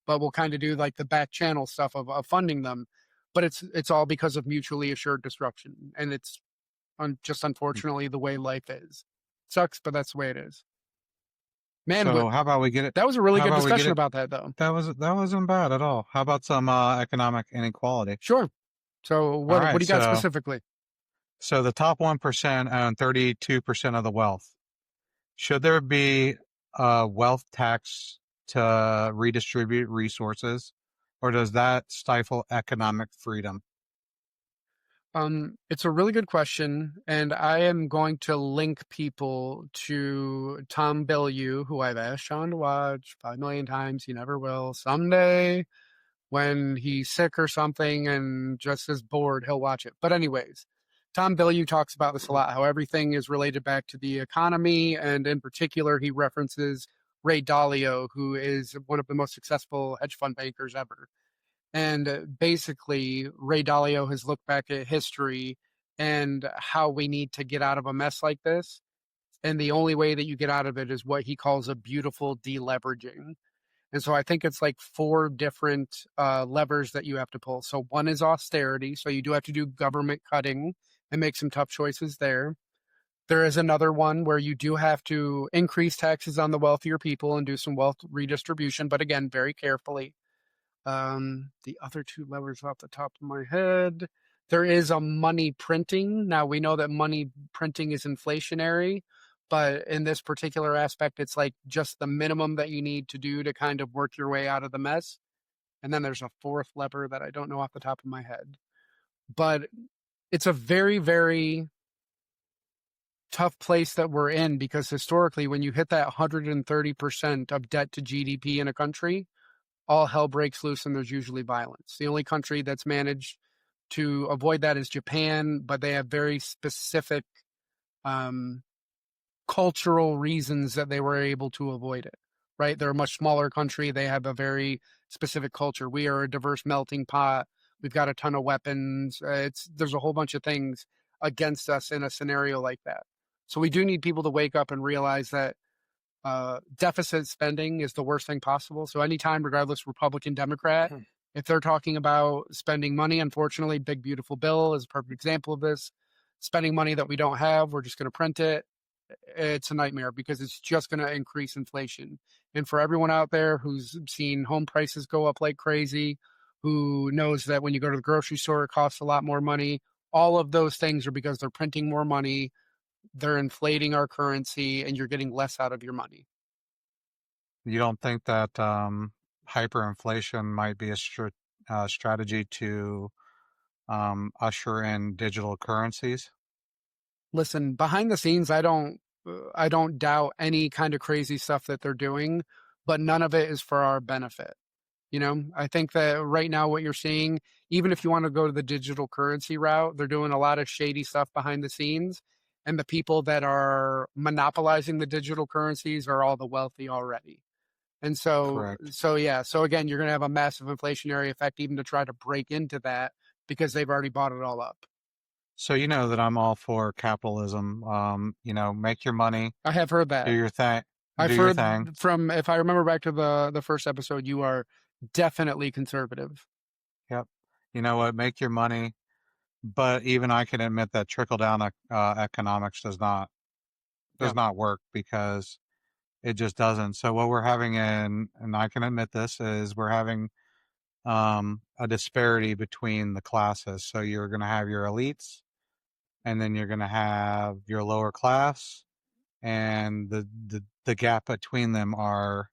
but we'll kind of do like the back channel stuff of funding them. But it's all because of mutually assured destruction. And it's just unfortunately the way life is. Sucks, but that's the way it is. Man, So how about we get it? that was a really How good about we get discussion it? about that, though. That wasn't bad at all. How about some economic inequality? Sure. So All what right, do you got specifically? so the top 1% own 32% of the wealth. Should there be a wealth tax to redistribute resources, or does that stifle economic freedom? It's a really good question, and I am going to link people to Tom Bellew, who I've asked Sean to watch 5 million times. He never will. Someday, when he's sick or something and just is bored, he'll watch it. But anyways, Tom Bellew talks about this a lot, how everything is related back to the economy, and in particular, he references Ray Dalio, who is one of the most successful hedge fund bankers ever. And basically, Ray Dalio has looked back at history and how we need to get out of a mess like this. And the only way that you get out of it is what he calls a beautiful deleveraging. And so I think it's like four different levers that you have to pull. So one is austerity. So you do have to do government cutting and make some tough choices there. There is another one where you do have to increase taxes on the wealthier people and do some wealth redistribution, but again, very carefully. The other two levers off the top of my head. There is a money printing. Now we know that money printing is inflationary, but in this particular aspect, it's like just the minimum that you need to do to kind of work your way out of the mess. And then there's a fourth lever that I don't know off the top of my head. But it's a very, very tough place that we're in because historically, when you hit that 130% of debt to GDP in a country, all hell breaks loose and there's usually violence. The only country that's managed to avoid that is Japan, but they have very specific cultural reasons that they were able to avoid it, right? They're a much smaller country. They have a very specific culture. We are a diverse melting pot. We've got a ton of weapons. There's a whole bunch of things against us in a scenario like that. So we do need people to wake up and realize that deficit spending is the worst thing possible. So anytime, regardless, Republican, Democrat, if they're talking about spending money, unfortunately, Big Beautiful Bill is a perfect example of this. Spending money that we don't have, we're just going to print it. It's a nightmare because it's just going to increase inflation. And for everyone out there who's seen home prices go up like crazy, who knows that when you go to the grocery store, it costs a lot more money, all of those things are because they're printing more money, they're inflating our currency, and you're getting less out of your money. You don't think that hyperinflation might be a strategy to usher in digital currencies? Listen, behind the scenes, I don't doubt any kind of crazy stuff that they're doing, but none of it is for our benefit. I think that right now what you're seeing, even if you want to go to the digital currency route, they're doing a lot of shady stuff behind the scenes. And the people that are monopolizing the digital currencies are all the wealthy already. And Correct. yeah. So again, you're going to have a massive inflationary effect even to try to break into that because they've already bought it all up. So you know that I'm all for capitalism. Make your money, I have heard do that. your thing, do I've your thing. heard from, if I remember back to the first episode, you are definitely conservative. Yep. You know what? Make your money. But even I can admit that trickle down economics does Yeah. not work because it just doesn't. So what we're having and I can admit this, is we're having a disparity between the classes. So you're going to have your elites, and then you're going to have your lower class, and the gap between them are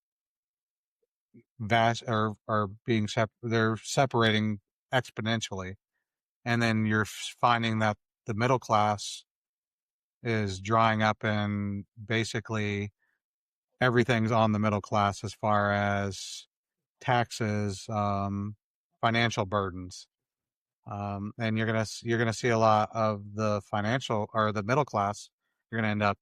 vast, are being they're separating exponentially. And then you're finding that the middle class is drying up, and basically everything's on the middle class as far as taxes, financial burdens. And you're gonna see a lot of the financial, or the middle class. You're gonna end up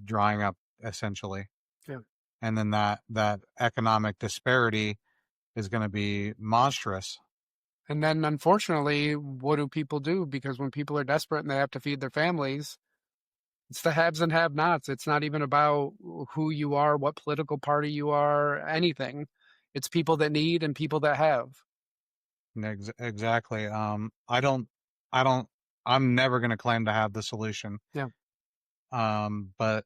drying up essentially, Yeah. and then that economic disparity is going to be monstrous. And then unfortunately, what do people do? Because when people are desperate and they have to feed their families, it's the haves and have nots. It's not even about who you are, what political party you are, anything. It's people that need and people that have. Exactly. I don't. I'm never going to claim to have the solution. Yeah. But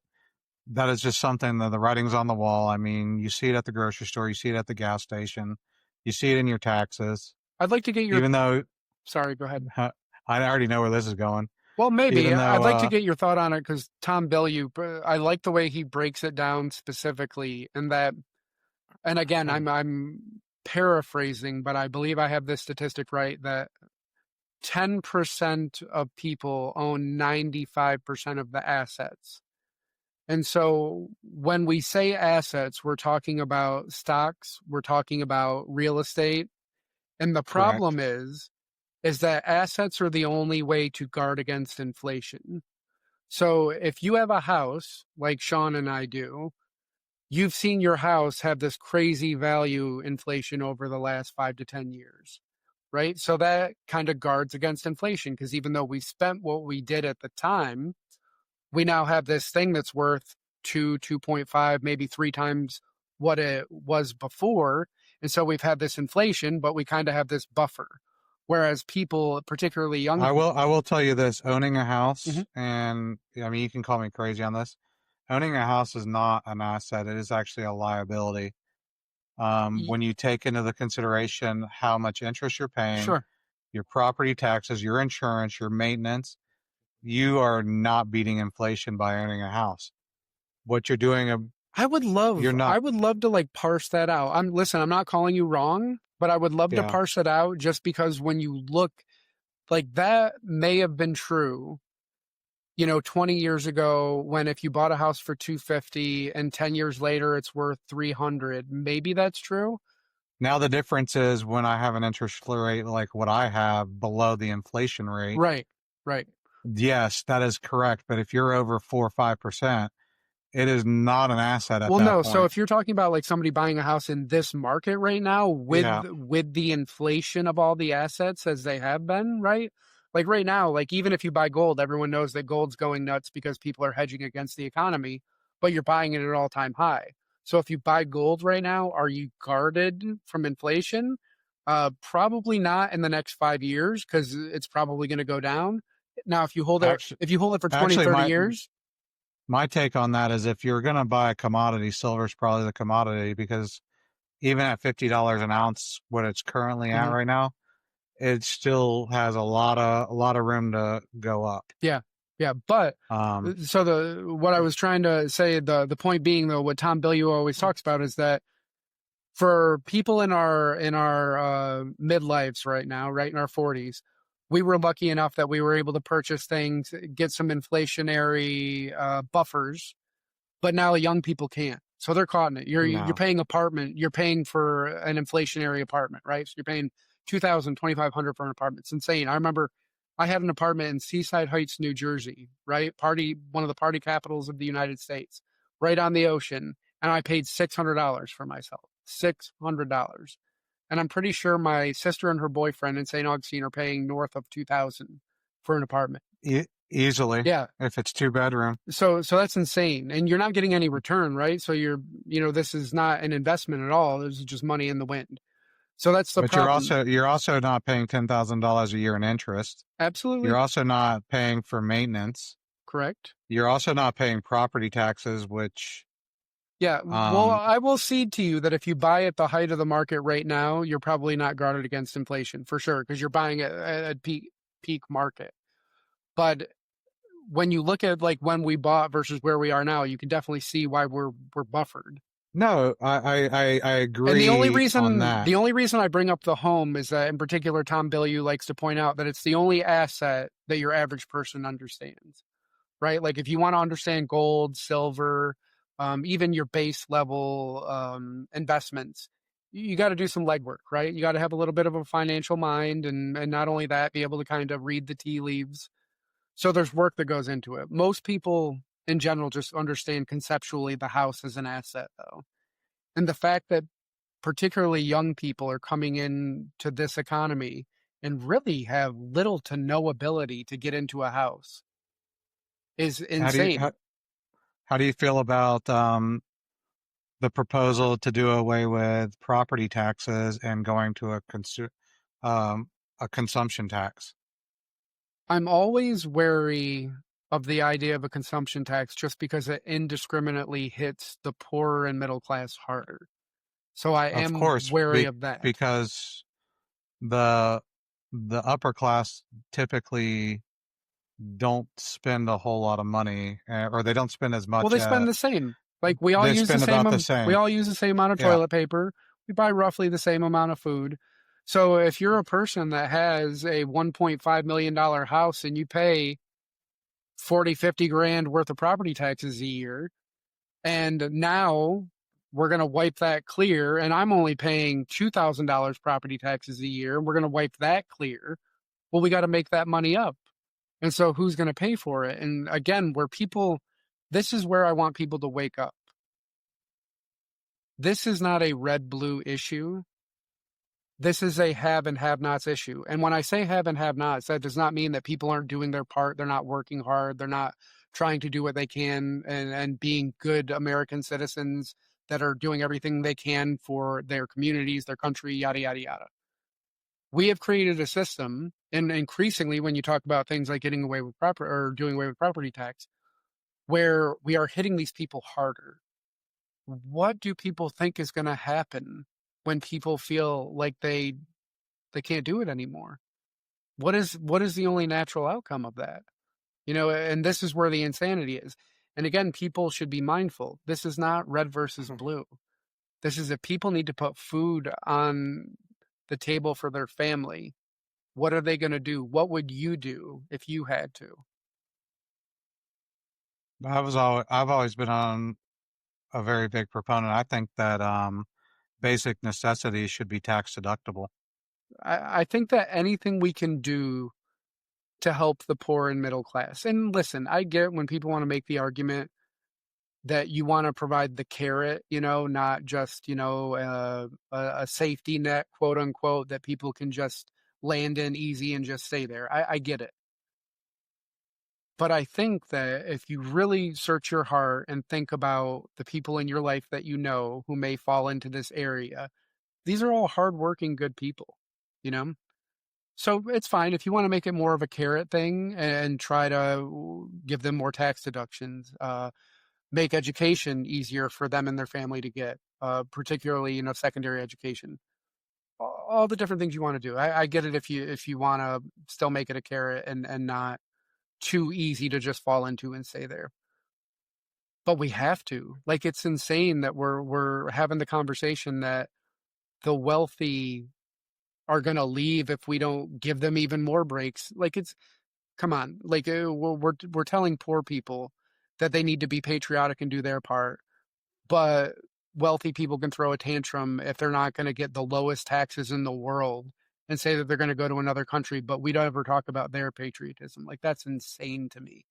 that is just something that the writing's on the wall. I mean, you see it at the grocery store, you see it at the gas station, you see it in your taxes. I'd like to get your, Even though sorry, go ahead. I already know where this is going. Well, maybe. Even I'd though, like to get your thought on it because Tom Bellew, I like the way he breaks it down specifically, and that, and again, I'm paraphrasing, but I believe I have this statistic right, that 10% of people own 95% of the assets. And so when we say assets, we're talking about stocks, we're talking about real estate. And the correct. problem is that assets are the only way to guard against inflation. So if you have a house like Sean and I do, you've seen your house have this crazy value inflation over the last 5 to 10 years, right? So that kind of guards against inflation because even though we spent what we did at the time, we now have this thing that's worth 2.5, maybe 3 times what it was before. And so we've had this inflation, but we kind of have this buffer. Whereas people, particularly young people, I will tell you this: owning a house, Mhm. and I mean, you can call me crazy on this. Owning a house is not an asset; it is actually a liability. Y- When you take into the consideration how much interest you're paying, sure. your property taxes, your insurance, your maintenance, you are not beating inflation by owning a house. What you're doing, you're I not. would love to like parse that out. Listen, I'm not calling you wrong, but I would love to Yeah. parse it out just because when you look like that may have been true, 20 years ago when if you bought a house for 250 and 10 years later it's worth 300, maybe that's true. Now the difference is when I have an interest rate like what I have below the inflation rate. Right. Right. Yes, that is correct. But if you're over 4 or 5%, it is not an asset at Well, that no. So point. if you're talking about like somebody buying a house in this market right now Yeah. with the inflation of all the assets as they have been, right? Like right now, like even if you buy gold, everyone knows that gold's going nuts because people are hedging against the economy, but you're buying it at an all-time high. So if you buy gold right now, are you guarded from inflation? Probably not in the next 5 years because it's probably going to go down. Now, Actually, if you hold it for 20, actually, 30 my years, my take on that is if you're going to buy a commodity, silver is probably the commodity, because even at $50 an ounce, what it's currently at mhm. right now, it still has a lot of room to go up. Yeah, yeah, but Um, so the what I was trying to say, the point being though, what Tom Bilyeu always talks about is that for people in our midlives right now, right in our 40s, we were lucky enough that we were able to purchase things, get some inflationary buffers, but now young people can't. So they're caught in it. You're no. paying you're paying for an inflationary apartment, right? So you're paying 2,000, 2,500 for an apartment. It's insane. I remember I had an apartment in Seaside Heights, New Jersey, right? One of the party capitals of the United States, right on the ocean, and I paid $600 for myself. $600. And I'm pretty sure my sister and her boyfriend in St. Augustine are paying north of 2,000 for an apartment. Easily, Yeah. if it's 2-bedroom. So that's insane. And you're not getting any return, right? So this is not an investment at all. This is just money in the wind. So that's the But you're problem. also not paying $10,000 a year in interest. Absolutely. You're also not paying for maintenance. Correct. You're also not paying property taxes, which Yeah. Well, I will cede to you that if you buy at the height of the market right now, you're probably not guarded against inflation for sure, because you're buying at peak market. But when you look at like when we bought versus where we are now, you can definitely see why we're buffered. no, I agree. And the only on reason I bring up the home is that in particular, Tom Bilyeu likes to point out that it's the only asset that your average person understands, right? Like if you want to understand gold, silver, even your base level investments, you got to do some legwork, right? You got to have a little bit of a financial mind, and not only that, be able to kind of read the tea leaves. So there's work that goes into it. Most people in general just understand conceptually the house as an asset, though. And the fact that particularly young people are coming in to this economy and really have little to no ability to get into a house is How do you insane. how do you feel about the proposal to do away with property taxes and going to a consumption tax? I'm always wary of the idea of a consumption tax just because it indiscriminately hits the poorer and middle class harder. So I Of am course, wary of that. because the upper class typically don't spend a whole lot of money, or they don't spend as Well, much. they spend the same. Like They spend about the we same. all use the same amount of Yeah. toilet paper. We buy roughly the same amount of food. So if you're a person that has a $1.5 million house and you pay 40, 50 grand worth of property taxes a year, and now we're going to wipe that clear, and I'm only paying $2,000 property taxes a year, and we're going to wipe that clear. Well, we got to make that money up. And so who's going to pay for it? And again, this is where I want people to wake up. This is not a red blue issue. This is a have and have nots issue. And when I say have and have nots, that does not mean that people aren't doing their part. They're not working hard. They're not trying to do what they can and being good American citizens that are doing everything they can for their communities, their country, yada, yada, yada. We have created a system, and increasingly when you talk about things like getting away with doing away with property tax, where we are hitting these people harder. What do people think is going to happen when people feel like they can't do it anymore? What is the only natural outcome of that? And this is where the insanity is. And again, people should be mindful. This is not red versus blue. This is if people need to put food on the table for their family, what are they going to do? What would you do if you had to? I've always been on a very big proponent. I think that basic necessities should be tax deductible. I think that anything we can do to help the poor and middle class. And listen, I get when people want to make the argument that you want to provide the carrot, not just, a safety net, quote unquote, that people can just land in easy and just stay there. I get it. But I think that if you really search your heart and think about the people in your life that you know who may fall into this area, these are all hardworking, good people, you know? So it's fine if you want to make it more of a carrot thing and try to give them more tax deductions, make education easier for them and their family to get, particularly, secondary education. All the different things you want to do. I get it if you want to still make it a carrot and not too easy to just fall into and stay there. But we have to. Like it's insane that we're having the conversation that the wealthy are going to leave if we don't give them even more breaks. Like it's come on. Like we're telling poor people that they need to be patriotic and do their part, but wealthy people can throw a tantrum if they're not going to get the lowest taxes in the world and say that they're going to go to another country, but we don't ever talk about their patriotism. Like that's insane to me.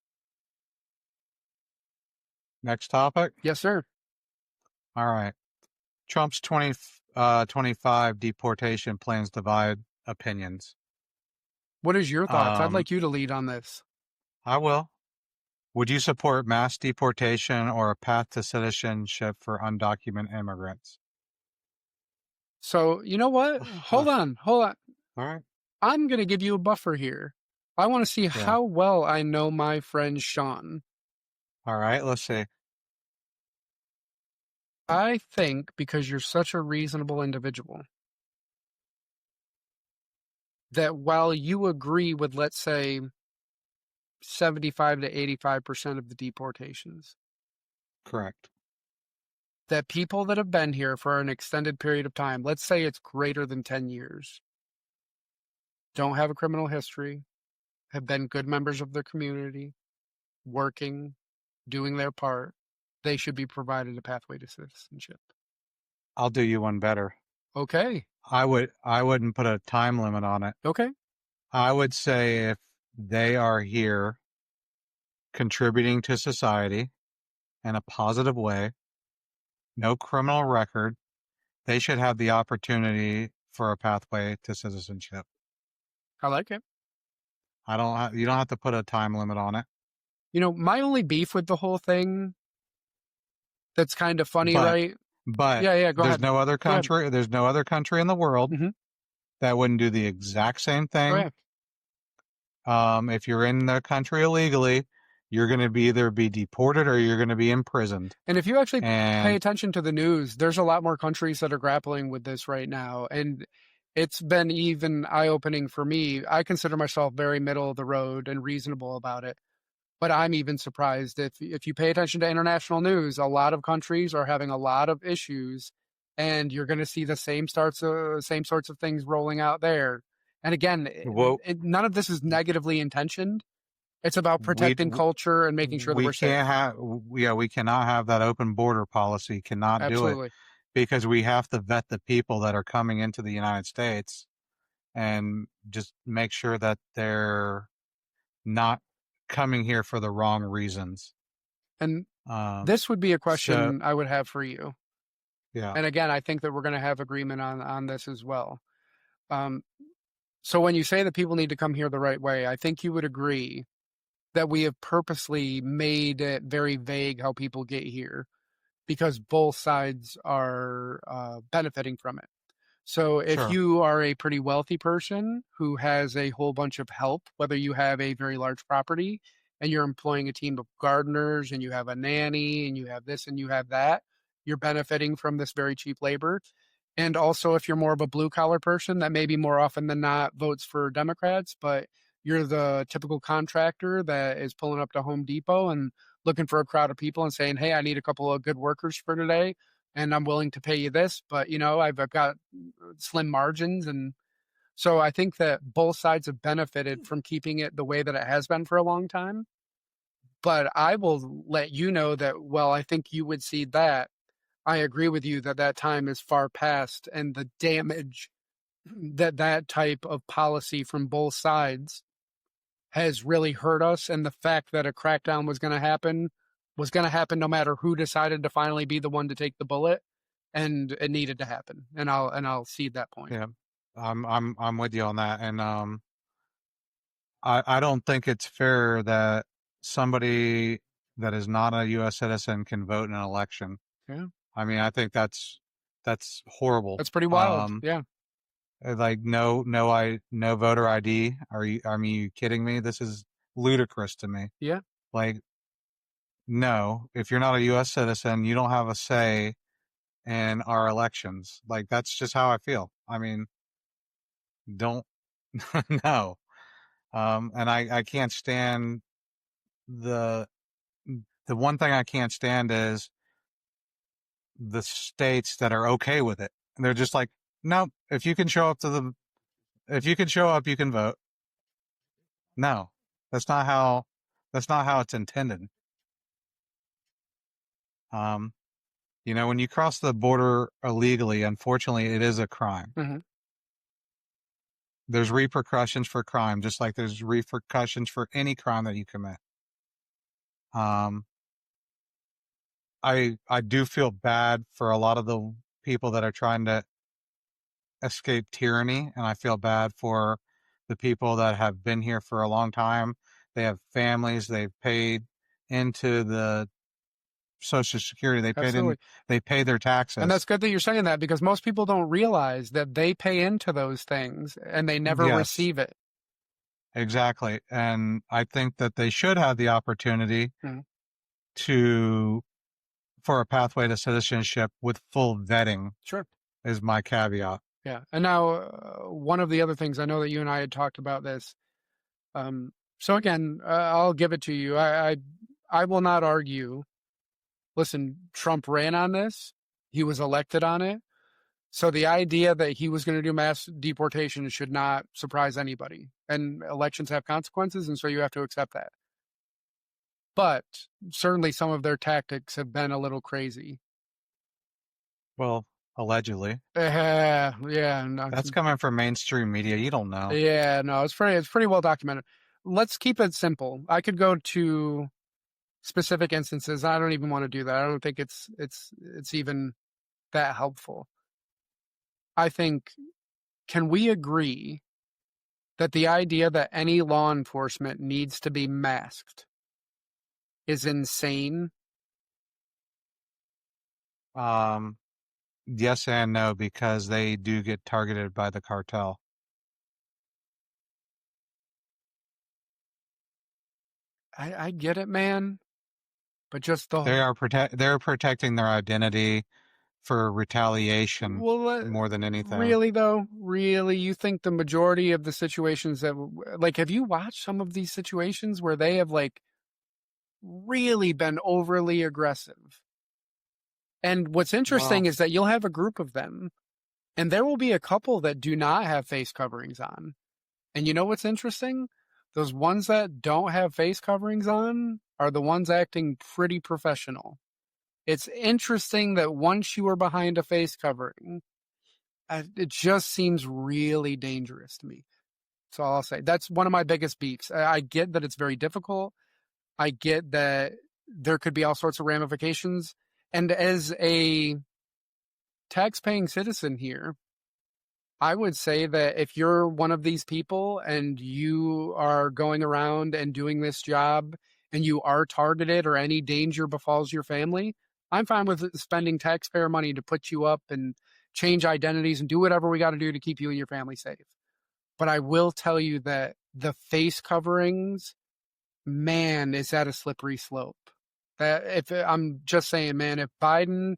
Next topic. Yes, sir. All right. Trump's 2025 deportation plans divide opinions. What is your thoughts? I'd Um, like you to lead on this. I will. Would you support mass deportation or a path to citizenship for undocumented immigrants? So, you know what? Hold on. Hold on. All right. I'm going to give you a buffer here. I want to see Yeah. how well I know my friend Sean. All right. Let's see. I think because you're such a reasonable individual that while you agree with, let's say, 75 to 85% of the deportations, Correct. that people that have been here for an extended period of time, let's say it's greater than 10 years, don't have a criminal history, have been good members of their community, working, doing their part, they should be provided a pathway to citizenship. I'll do you one better. Okay. I wouldn't put a time limit on it. Okay. I would say if they are here contributing to society in a positive way, no criminal record, they should have the opportunity for a pathway to citizenship. I like it. You don't have to put a time limit on it. You know, my only beef with the whole thing that's kind of funny, But right? but Yeah, go there's ahead. no other Go ahead. country, there's no other country in the world Mhm. that wouldn't do the exact same Go thing. ahead. If you're in the country illegally, you're going to either be deported or you're going to be imprisoned. And if you actually pay And attention to the news, there's a lot more countries that are grappling with this right now. And it's been even eye-opening for me. I consider myself very middle of the road and reasonable about it. But I'm even surprised if you pay attention to international news, a lot of countries are having a lot of issues, and you're going to see the same sorts of things rolling out there. And again, well, none of this is negatively intentioned. It's about we protecting culture and making sure that we we're safe. can't have we cannot have that open border policy. Cannot do it Absolutely. because we have to vet the people that are coming into the United States and just make sure that they're not coming here for the wrong reasons. And Um, this would be a so question I would have for you. yeah, And again, I think that we're going to have agreement on this as well. Um, so when you say that people need to come here the right way, I think you would agree that we have purposely made it very vague how people get here because both sides are benefiting from it. So if sure, you are a pretty wealthy person who has a whole bunch of help, whether you have a very large property and you're employing a team of gardeners and you have a nanny and you have this and you have that, you're benefiting from this very cheap labor. And also, if you're more of a blue collar person that maybe more often than not votes for Democrats, but you're the typical contractor that is pulling up to Home Depot and looking for a crowd of people and saying, hey, I need a couple of good workers for today and I'm willing to pay you this, but I've got slim margins. And so I think that both sides have benefited from keeping it the way that it has been for a long time. But I will let you know that, well, I think you would see that. I agree with you that that time is far past and the damage that that type of policy from both sides has really hurt us. And the fact that a crackdown was going to happen no matter who decided to finally be the one to take the bullet. And it needed to happen. And I'll cede that point. yeah, I'm with you on that, and I don't think it's fair that somebody that is not a U.S. citizen can vote in an election. Yeah. I mean, I think that's horrible. That's pretty wild. Yeah. Like no voter ID. You kidding me? This is ludicrous to me. Yeah. Like, no, if you're not a U.S. citizen, you don't have a say in our elections. Like, that's just how I feel. I mean, don't no. And I can't stand the the one thing I can't stand is the states that are okay with it. They're just like, no, if you can show up, you can vote. No, that's not how, that's not how it's intended. Um, when you cross the border illegally, unfortunately, it is a crime. Mm-hmm. There's repercussions for crime, just like there's repercussions for any crime that you commit. Um, I do feel bad for a lot of the people that are trying to escape tyranny, and I feel bad for the people that have been here for a long time. They have families. They've paid into the Social Security. Absolutely. They pay their And taxes. that's good that you're saying that, because most people don't realize that they pay into those things and they never Yes, receive it. exactly. And I think that they should have the opportunity Mhm. to for a pathway to citizenship with full vetting Sure. is my caveat. Yeah. And now, one of the other things, I know that you and I had talked about this. So again, I'll give it to you. I will not argue. Listen, Trump ran on this. He was elected on it. So the idea that he was going to do mass deportation should not surprise anybody. And elections have consequences, and so you have to accept that. But certainly some of their tactics have been a little crazy. Well, allegedly. Yeah, no, That's coming from mainstream media. You don't know. yeah, no, it's pretty well documented. Let's keep it simple. I could go to specific instances. I don't even want to do that. I don't think it's even that helpful. I think, can we agree that the idea that any law enforcement needs to be masked is insane? Yes and no, because they do get targeted by the cartel. I get it, man, but just the They're protecting their identity for retaliation well, more than anything. really though, really, you think the majority of the situations that, like, have you watched some of these situations where they have like really been overly aggressive? And what's interesting Well, is that you'll have a group of them, and there will be a couple that do not have face coverings on. And you know what's interesting? Those ones that don't have face coverings on are the ones acting pretty professional. It's interesting that once you are behind a face covering, it just seems really dangerous to me. That's all I'll say. That's one of my biggest beefs. I get that it's very difficult. I get that there could be all sorts of ramifications. And as a tax-paying citizen here, I would say that if you're one of these people and you are going around and doing this job and you are targeted or any danger befalls your family, I'm fine with spending taxpayer money to put you up and change identities and do whatever we got to do to keep you and your family safe. But I will tell you that the face coverings, man, is that a slippery slope. That if I'm just saying, man, if Biden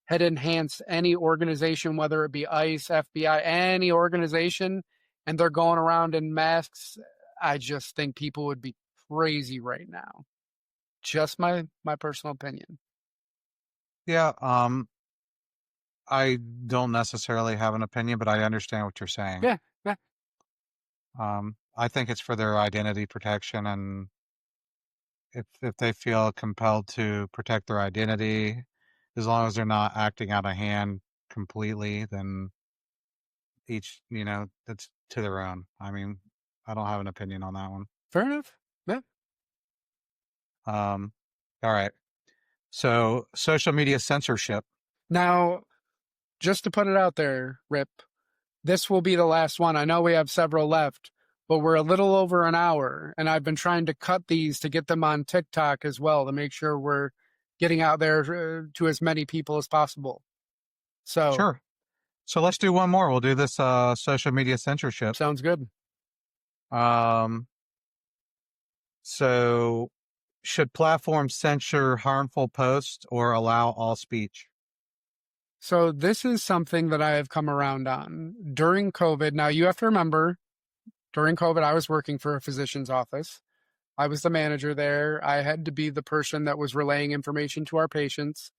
had enhanced any organization, whether it be ICE, FBI, any organization, and they're going around in masks, I just think people would be crazy right now. Just my personal opinion. yeah, I don't necessarily have an opinion, but I understand what you're saying. Yeah, yeah, I think it's for their identity protection, and if they feel compelled to protect their identity, as long as they're not acting out of hand completely, then that's to their own. I mean, I don't have an opinion on that one. fair enough. Yeah. Um, all right. So social media censorship. Now, just to put it out there, Rip, this will be the last one. I know we have several left, but we're a little over an hour, and I've been trying to cut these to get them on TikTok as well to make sure we're getting out there to as many people as possible. So, Sure. So let's do one more. We'll do this social media censorship. sounds good. Um, so should platforms censor harmful posts or allow all speech? So this is something that I have come around on during COVID. Now you have to remember, during COVID, I was working for a physician's office. I was the manager there. I had to be the person that was relaying information to our patients.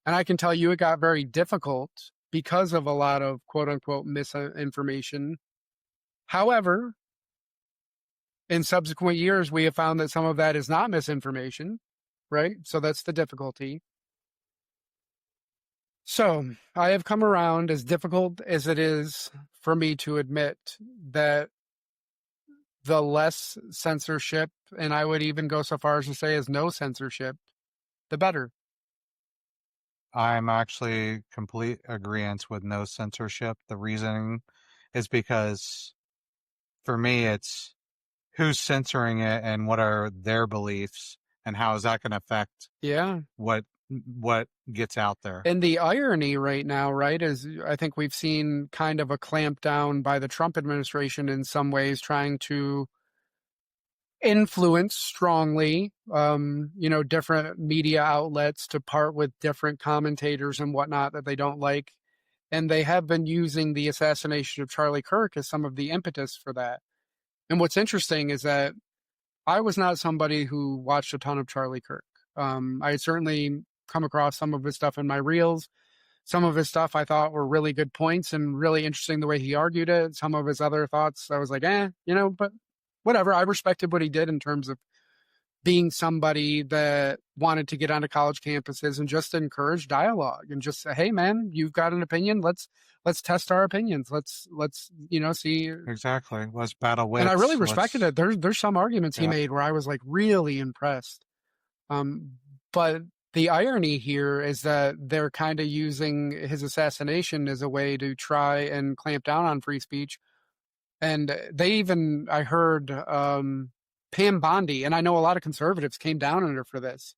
And I can tell you it got very difficult because of a lot of quote unquote misinformation. However, in subsequent years, we have found that some of that is not misinformation, right? So that's the difficulty. So I have come around, as difficult as it is for me to admit, that the less censorship, and I would even go so far as to say as no censorship, the better. I'm actually complete agreement with no censorship. The reasoning is because for me, it's who's censoring it and what are their beliefs and how is that going to affect Yeah. what gets out there. And the irony right now, right, is I think we've seen kind of a clamp down by the Trump administration in some ways, trying to influence strongly, different media outlets to part with different commentators and whatnot that they don't like. And they have been using the assassination of Charlie Kirk as some of the impetus for that. And what's interesting is that I was not somebody who watched a ton of Charlie Kirk. I had certainly come across some of his stuff in my reels. Some of his stuff I thought were really good points and really interesting the way he argued it. Some of his other thoughts, I was like, but whatever. I respected what he did in terms of being somebody that wanted to get onto college campuses and just encourage dialogue and just say, hey man, you've got an opinion. Let's test our opinions. Let's see. Exactly. Let's battle wits. And I really respected it. There's some arguments he Yeah. made where I was like really impressed. But the irony here is that they're kind of using his assassination as a way to try and clamp down on free speech. And I heard Pam Bondi, and I know a lot of conservatives came down on her for this,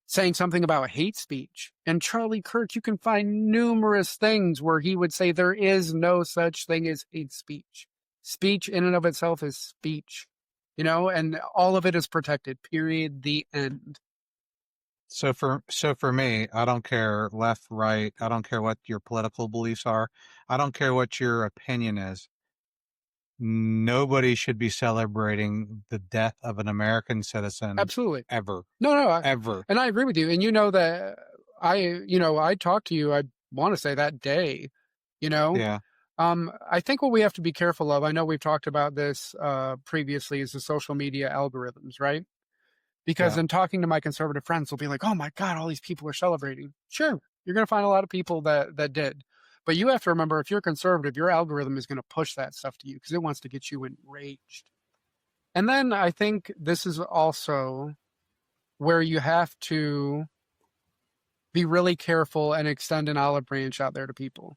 saying something about hate speech. And Charlie Kirk, you can find numerous things where he would say there is no such thing as hate speech. Speech in and of itself is speech, and all of it is protected, period, the end. So for me, I don't care left, right. I don't care what your political beliefs are. I don't care what your opinion is. Nobody should be celebrating the death of an American citizen. Absolutely. Ever. No, Ever. and I agree with you. And that I talked to you, I want to say that day, Yeah. I think what we have to be careful of, I know we've talked about this previously, is the social media algorithms, right? Because Yeah. in talking to my conservative friends, they'll be like, oh my God, all these people are celebrating. Sure, you're going to find a lot of people that did. But you have to remember, if you're conservative, your algorithm is going to push that stuff to you because it wants to get you enraged. And then I think this is also where you have to be really careful and extend an olive branch out there to people.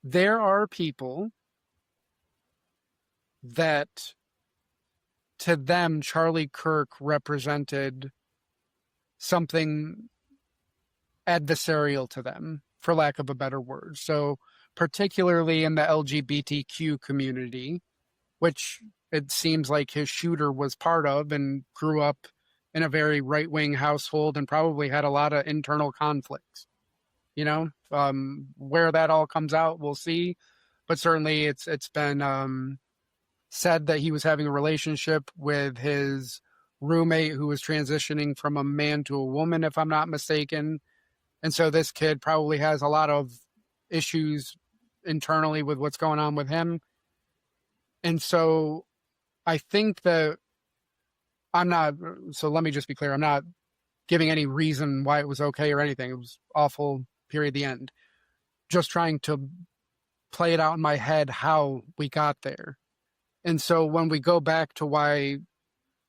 There are people that, to them, Charlie Kirk represented something adversarial to them, for lack of a better word. So particularly in the LGBTQ community, which it seems like his shooter was part of and grew up in a very right-wing household and probably had a lot of internal conflicts. Where that all comes out, we'll see. But certainly it's been said that he was having a relationship with his roommate who was transitioning from a man to a woman, if I'm not mistaken. And so this kid probably has a lot of issues internally with what's going on with him. And so I think that so let me just be clear, I'm not giving any reason why it was okay or anything. It was awful, period, the end. Just trying to play it out in my head how we got there. And so when we go back to why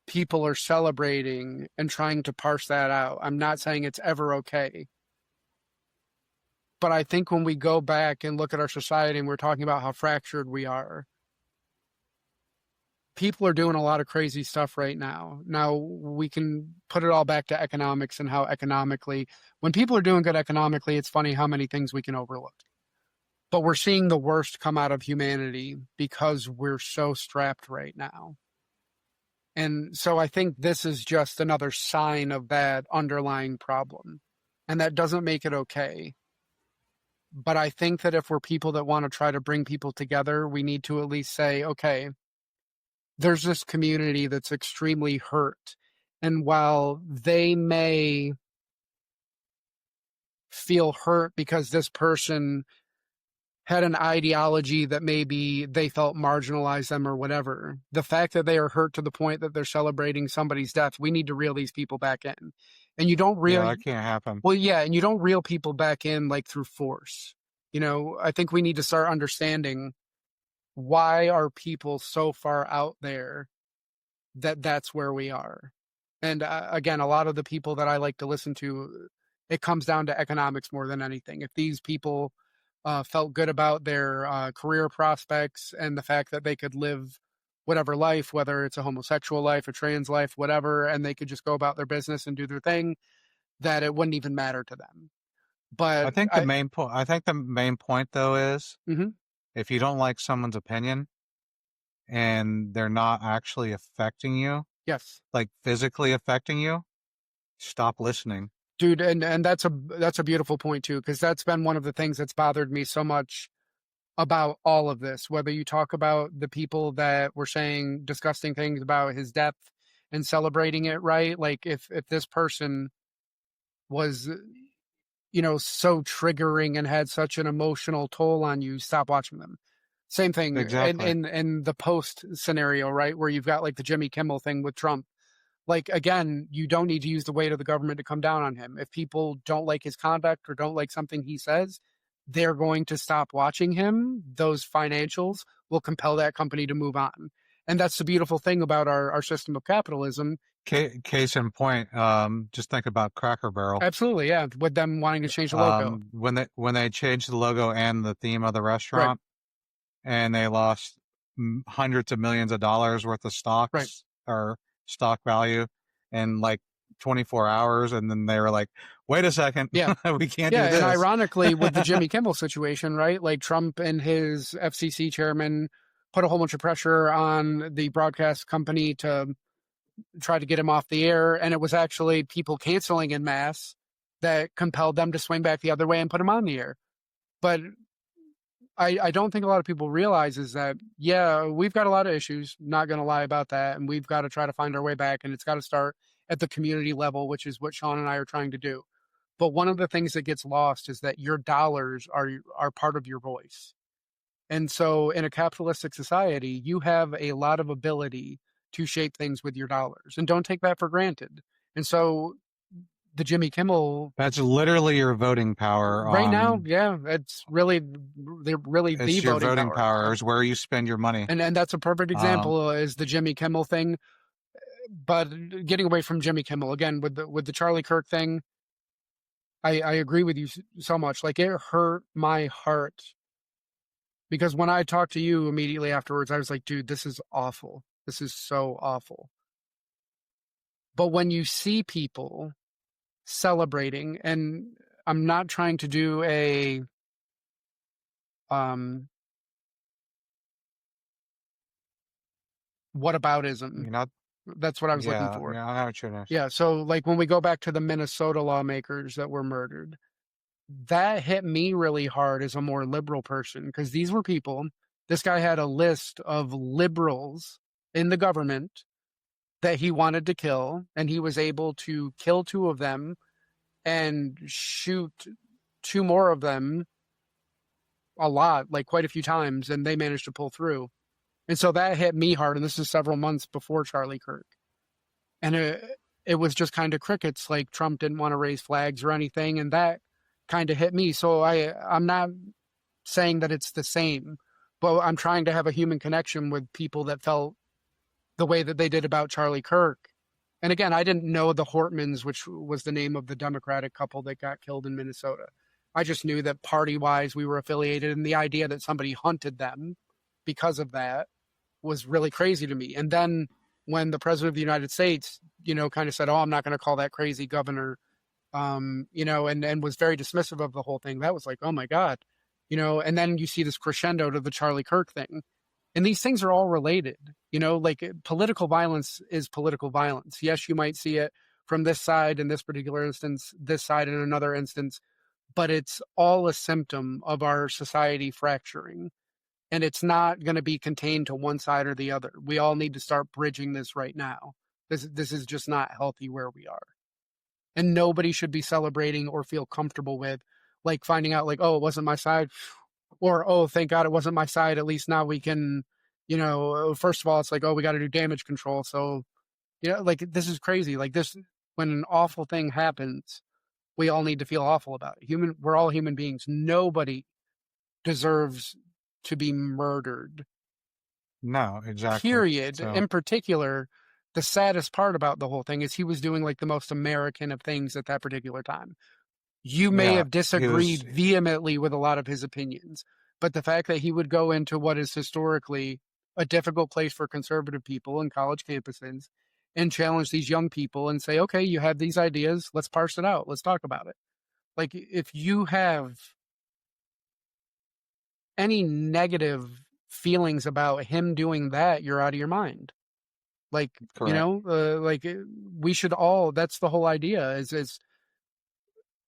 people are celebrating and trying to parse that out, I'm not saying it's ever okay. But I think when we go back and look at our society and we're talking about how fractured we are, people are doing a lot of crazy stuff right now. Now, we can put it all back to economics and how economically, when people are doing good economically, it's funny how many things we can overlook. But we're seeing the worst come out of humanity because we're so strapped right now. And so I think this is just another sign of that underlying problem. And that doesn't make it okay. But I think that if we're people that want to try to bring people together, we need to at least say, okay, there's this community that's extremely hurt. And while they may feel hurt because this person had an ideology that maybe they felt marginalized them or whatever, the fact that they are hurt to the point that they're celebrating somebody's death, we need to reel these people back in. And you don't reel. Yeah, that can't happen. Well, yeah, and you don't reel people back in like through force. I think we need to start understanding, why are people so far out there that that's where we are. And again, a lot of the people that I like to listen to, it comes down to economics more than anything. If these people felt good about their career prospects and the fact that they could live whatever life, whether it's a homosexual life, a trans life, whatever, and they could just go about their business and do their thing, that it wouldn't even matter to them. But I think the main point though is Mhm. if you don't like someone's opinion and they're not actually affecting you, Yes, like physically affecting you, stop listening. dude, and that's a beautiful point too, because that's been one of the things that's bothered me so much about all of this. Whether you talk about the people that were saying disgusting things about his death and celebrating it, right? Like if this person was, so triggering and had such an emotional toll on you, stop watching them. Same thing Exactly. in the post scenario, right? Where you've got like the Jimmy Kimmel thing with Trump. Like, again, you don't need to use the weight of the government to come down on him. If people don't like his conduct or don't like something he says, they're going to stop watching him. Those financials will compel that company to move on. And that's the beautiful thing about our system of capitalism. Case in point, just think about Cracker Barrel. Absolutely, yeah. With them wanting to change the logo. When they changed the logo and the theme of the Right, restaurant, and they lost hundreds of millions of dollars worth of right. stocks or stock value in like 24 hours, and then they were like, "Wait a second, Yeah. we can't Yeah, do and this." ironically, with the Jimmy Kimmel situation, right? Like Trump and his FCC chairman put a whole bunch of pressure on the broadcast company to try to get him off the air, and it was actually people canceling in mass that compelled them to swing back the other way and put him on the air. But I don't think a lot of people realize is that, yeah, we've got a lot of issues, not going to lie about that, and we've got to try to find our way back, and it's got to start at the community level, which is what Sean and I are trying to do. But one of the things that gets lost is that your dollars are part of your voice. And so in a capitalistic society, you have a lot of ability to shape things with your dollars. And don't take that for granted. And so the Jimmy Kimmel That's literally your voting power right now, on. yeah, they're really the It's your voting voting power. power is where you spend your money. And that's a perfect Um, example is the Jimmy Kimmel thing. But getting away from Jimmy Kimmel again with the Charlie Kirk thing, I agree with you so much. Like it hurt my heart because when I talked to you immediately afterwards, I was like, dude, this is awful. This is so awful. But when you see people celebrating, and I'm not trying to do a um whataboutism. you're not. That's what I was looking Yeah, for. yeah, I know what you're. Yeah, so like when we go back to the Minnesota lawmakers that were murdered, that hit me really hard as a more liberal person because these were people. This guy had a list of liberals in the government that he wanted to kill, and he was able to kill two of them and shoot two more of them a lot, like quite a few times, and they managed to pull through. And so that hit me hard, and this is several months before Charlie Kirk. And it was just kind of crickets, like Trump didn't want to raise flags or anything, and that kind of hit me. So I'm not saying that it's the same, but I'm trying to have a human connection with people that felt the way that they did about Charlie Kirk. And again, I didn't know the Hortmans, which was the name of the Democratic couple that got killed in Minnesota. I just knew that party wise we were affiliated, and the idea that somebody hunted them because of that was really crazy to me. And then when the president of the United States, kind of said, "Oh, I'm not going to call that crazy governor," and was very dismissive of the whole thing. That was like, oh my God, and then you see this crescendo to the Charlie Kirk thing. And these things are all related, like political violence is political violence. Yes, you might see it from this side in this particular instance, this side in another instance, but it's all a symptom of our society fracturing. And it's not going to be contained to one side or the other. We all need to start bridging this right now. This is just not healthy where we are. And nobody should be celebrating or feel comfortable with like finding out like, oh, it wasn't my side, or oh, thank God it wasn't my side. At least now we can, first of all, it's like, oh, we got to do damage control. So, like this is crazy. Like this, when an awful thing happens, we all need to feel awful about it. We're all human beings. Nobody deserves to be murdered. No, exactly. Period. So In particular, the saddest part about the whole thing is he was doing like the most American of things at that particular time. You may yeah, have he was. disagreed vehemently with a lot of his opinions, but the fact that he would go into what is historically a difficult place for conservative people in college campuses and challenge these young people and say, okay, you have these ideas. Let's parse it out. Let's talk about it. Like, if you have any negative feelings about him doing that, you're out of your mind. Like, Correct. we should all, that's the whole idea is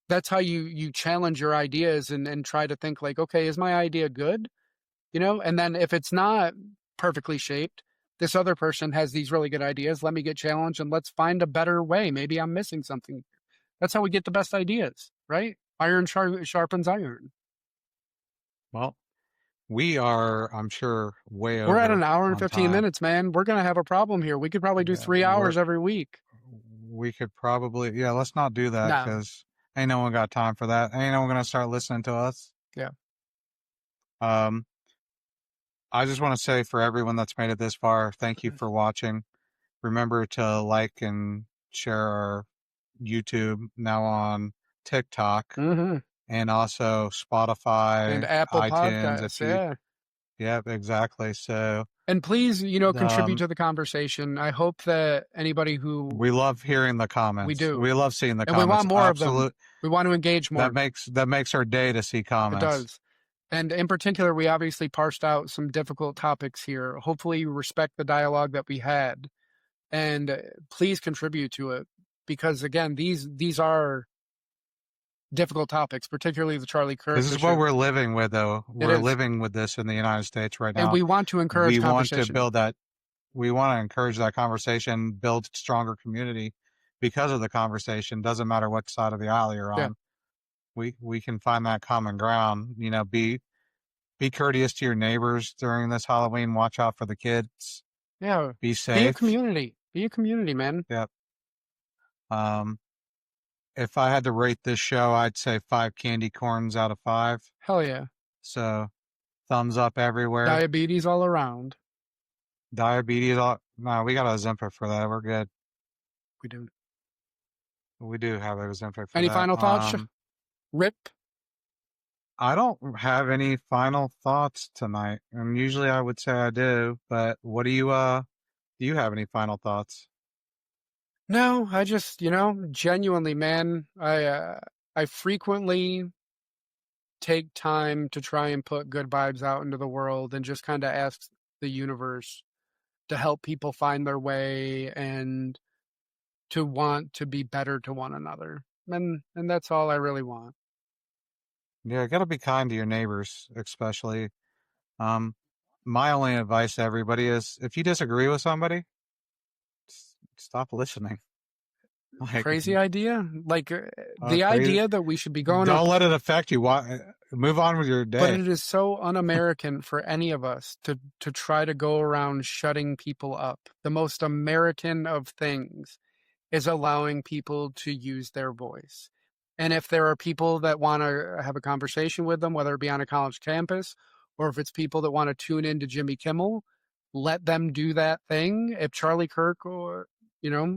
that's how you challenge your ideas and try to think like, okay, is my idea good? And then if it's not perfectly shaped, this other person has these really good ideas. Let me get challenged and let's find a better way. Maybe I'm missing something. That's how we get the best ideas, right? Iron sharpens iron. Well, we are, I'm sure, way We're at over an hour and on 15 time. minutes, man. We're going to have a problem here. We could probably do Yeah, 3 hours every week. we could probably, yeah, let's not do that No. because ain't no one got time for that. Ain't no one gonna start listening to us. Yeah. I just want to say for everyone that's made it this far, thank you for watching. Remember to like and share our YouTube, now on TikTok, Mm-hmm. and also Spotify, And Apple iTunes. Podcasts, yeah. Yep, exactly. So, And please, contribute to the conversation. I hope that anybody who we love hearing the comments. We do. We love seeing the and comments. we want more of them. We want to engage more. That makes our day to see comments. It does. And in particular, we obviously parsed out some difficult topics here. Hopefully you respect the dialogue that we had. And please contribute to it. Because again, these are difficult topics, particularly the Charlie Kirk This is issue. what we're living with, though. We're living with this in the United States right now. And we want to encourage conversation. Want to build that. We want to encourage that conversation, build stronger community because of the conversation. Doesn't matter what side of the aisle you're on. Yeah. We can find that common ground. Be courteous to your neighbors during this Halloween. Watch out for the kids. Yeah. Be safe. Be a community. Be a community, man. Yep. If I had to rate this show, I'd say 5 candy corns out of 5. Hell yeah. So, thumbs up everywhere. Diabetes all around. Diabetes all... No, we got Ozempic for that. We're good. We do. We do have Ozempic for that. Any final thoughts? Rip? I don't have any final thoughts tonight. And usually I would say I do, but what do you have any final thoughts? No, I just, genuinely, man, I frequently take time to try and put good vibes out into the world and just kind of ask the universe to help people find their way and to want to be better to one another. And that's all I really want. Yeah, gotta be kind to your neighbors, especially. My only advice to everybody is if you disagree with somebody, stop listening. Crazy idea? Like the idea that we should be going Don't let it affect you. Move on with your day. But it is so un-American for any of us to try to go around shutting people up. The most American of things is allowing people to use their voice. And if there are people that want to have a conversation with them, whether it be on a college campus or if it's people that want to tune into Jimmy Kimmel, let them do that thing. If Charlie Kirk, or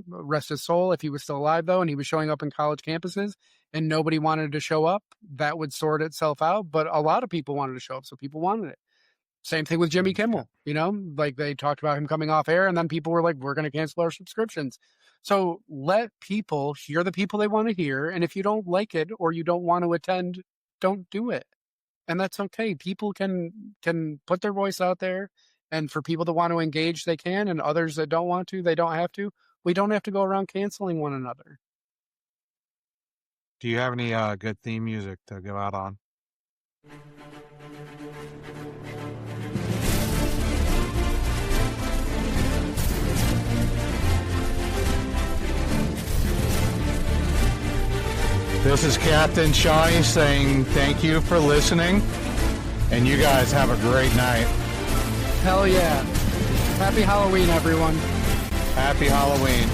rest his soul, if he was still alive though, and he was showing up in college campuses and nobody wanted to show up, that would sort itself out. But a lot of people wanted to show up, so people wanted it. Same thing with Jimmy Kimmel, like they talked about him coming off air and then people were like, we're going to cancel our subscriptions. So let people hear the people they want to hear. And if you don't like it or you don't want to attend, don't do it. And that's okay. People can put their voice out there. And for people that want to engage, they can. And others that don't want to, they don't have to. We don't have to go around canceling one another. Do you have any good theme music to go out on? This is Captain Shawnee saying thank you for listening, and you guys have a great night. Hell yeah. Happy Halloween, everyone. Happy Halloween.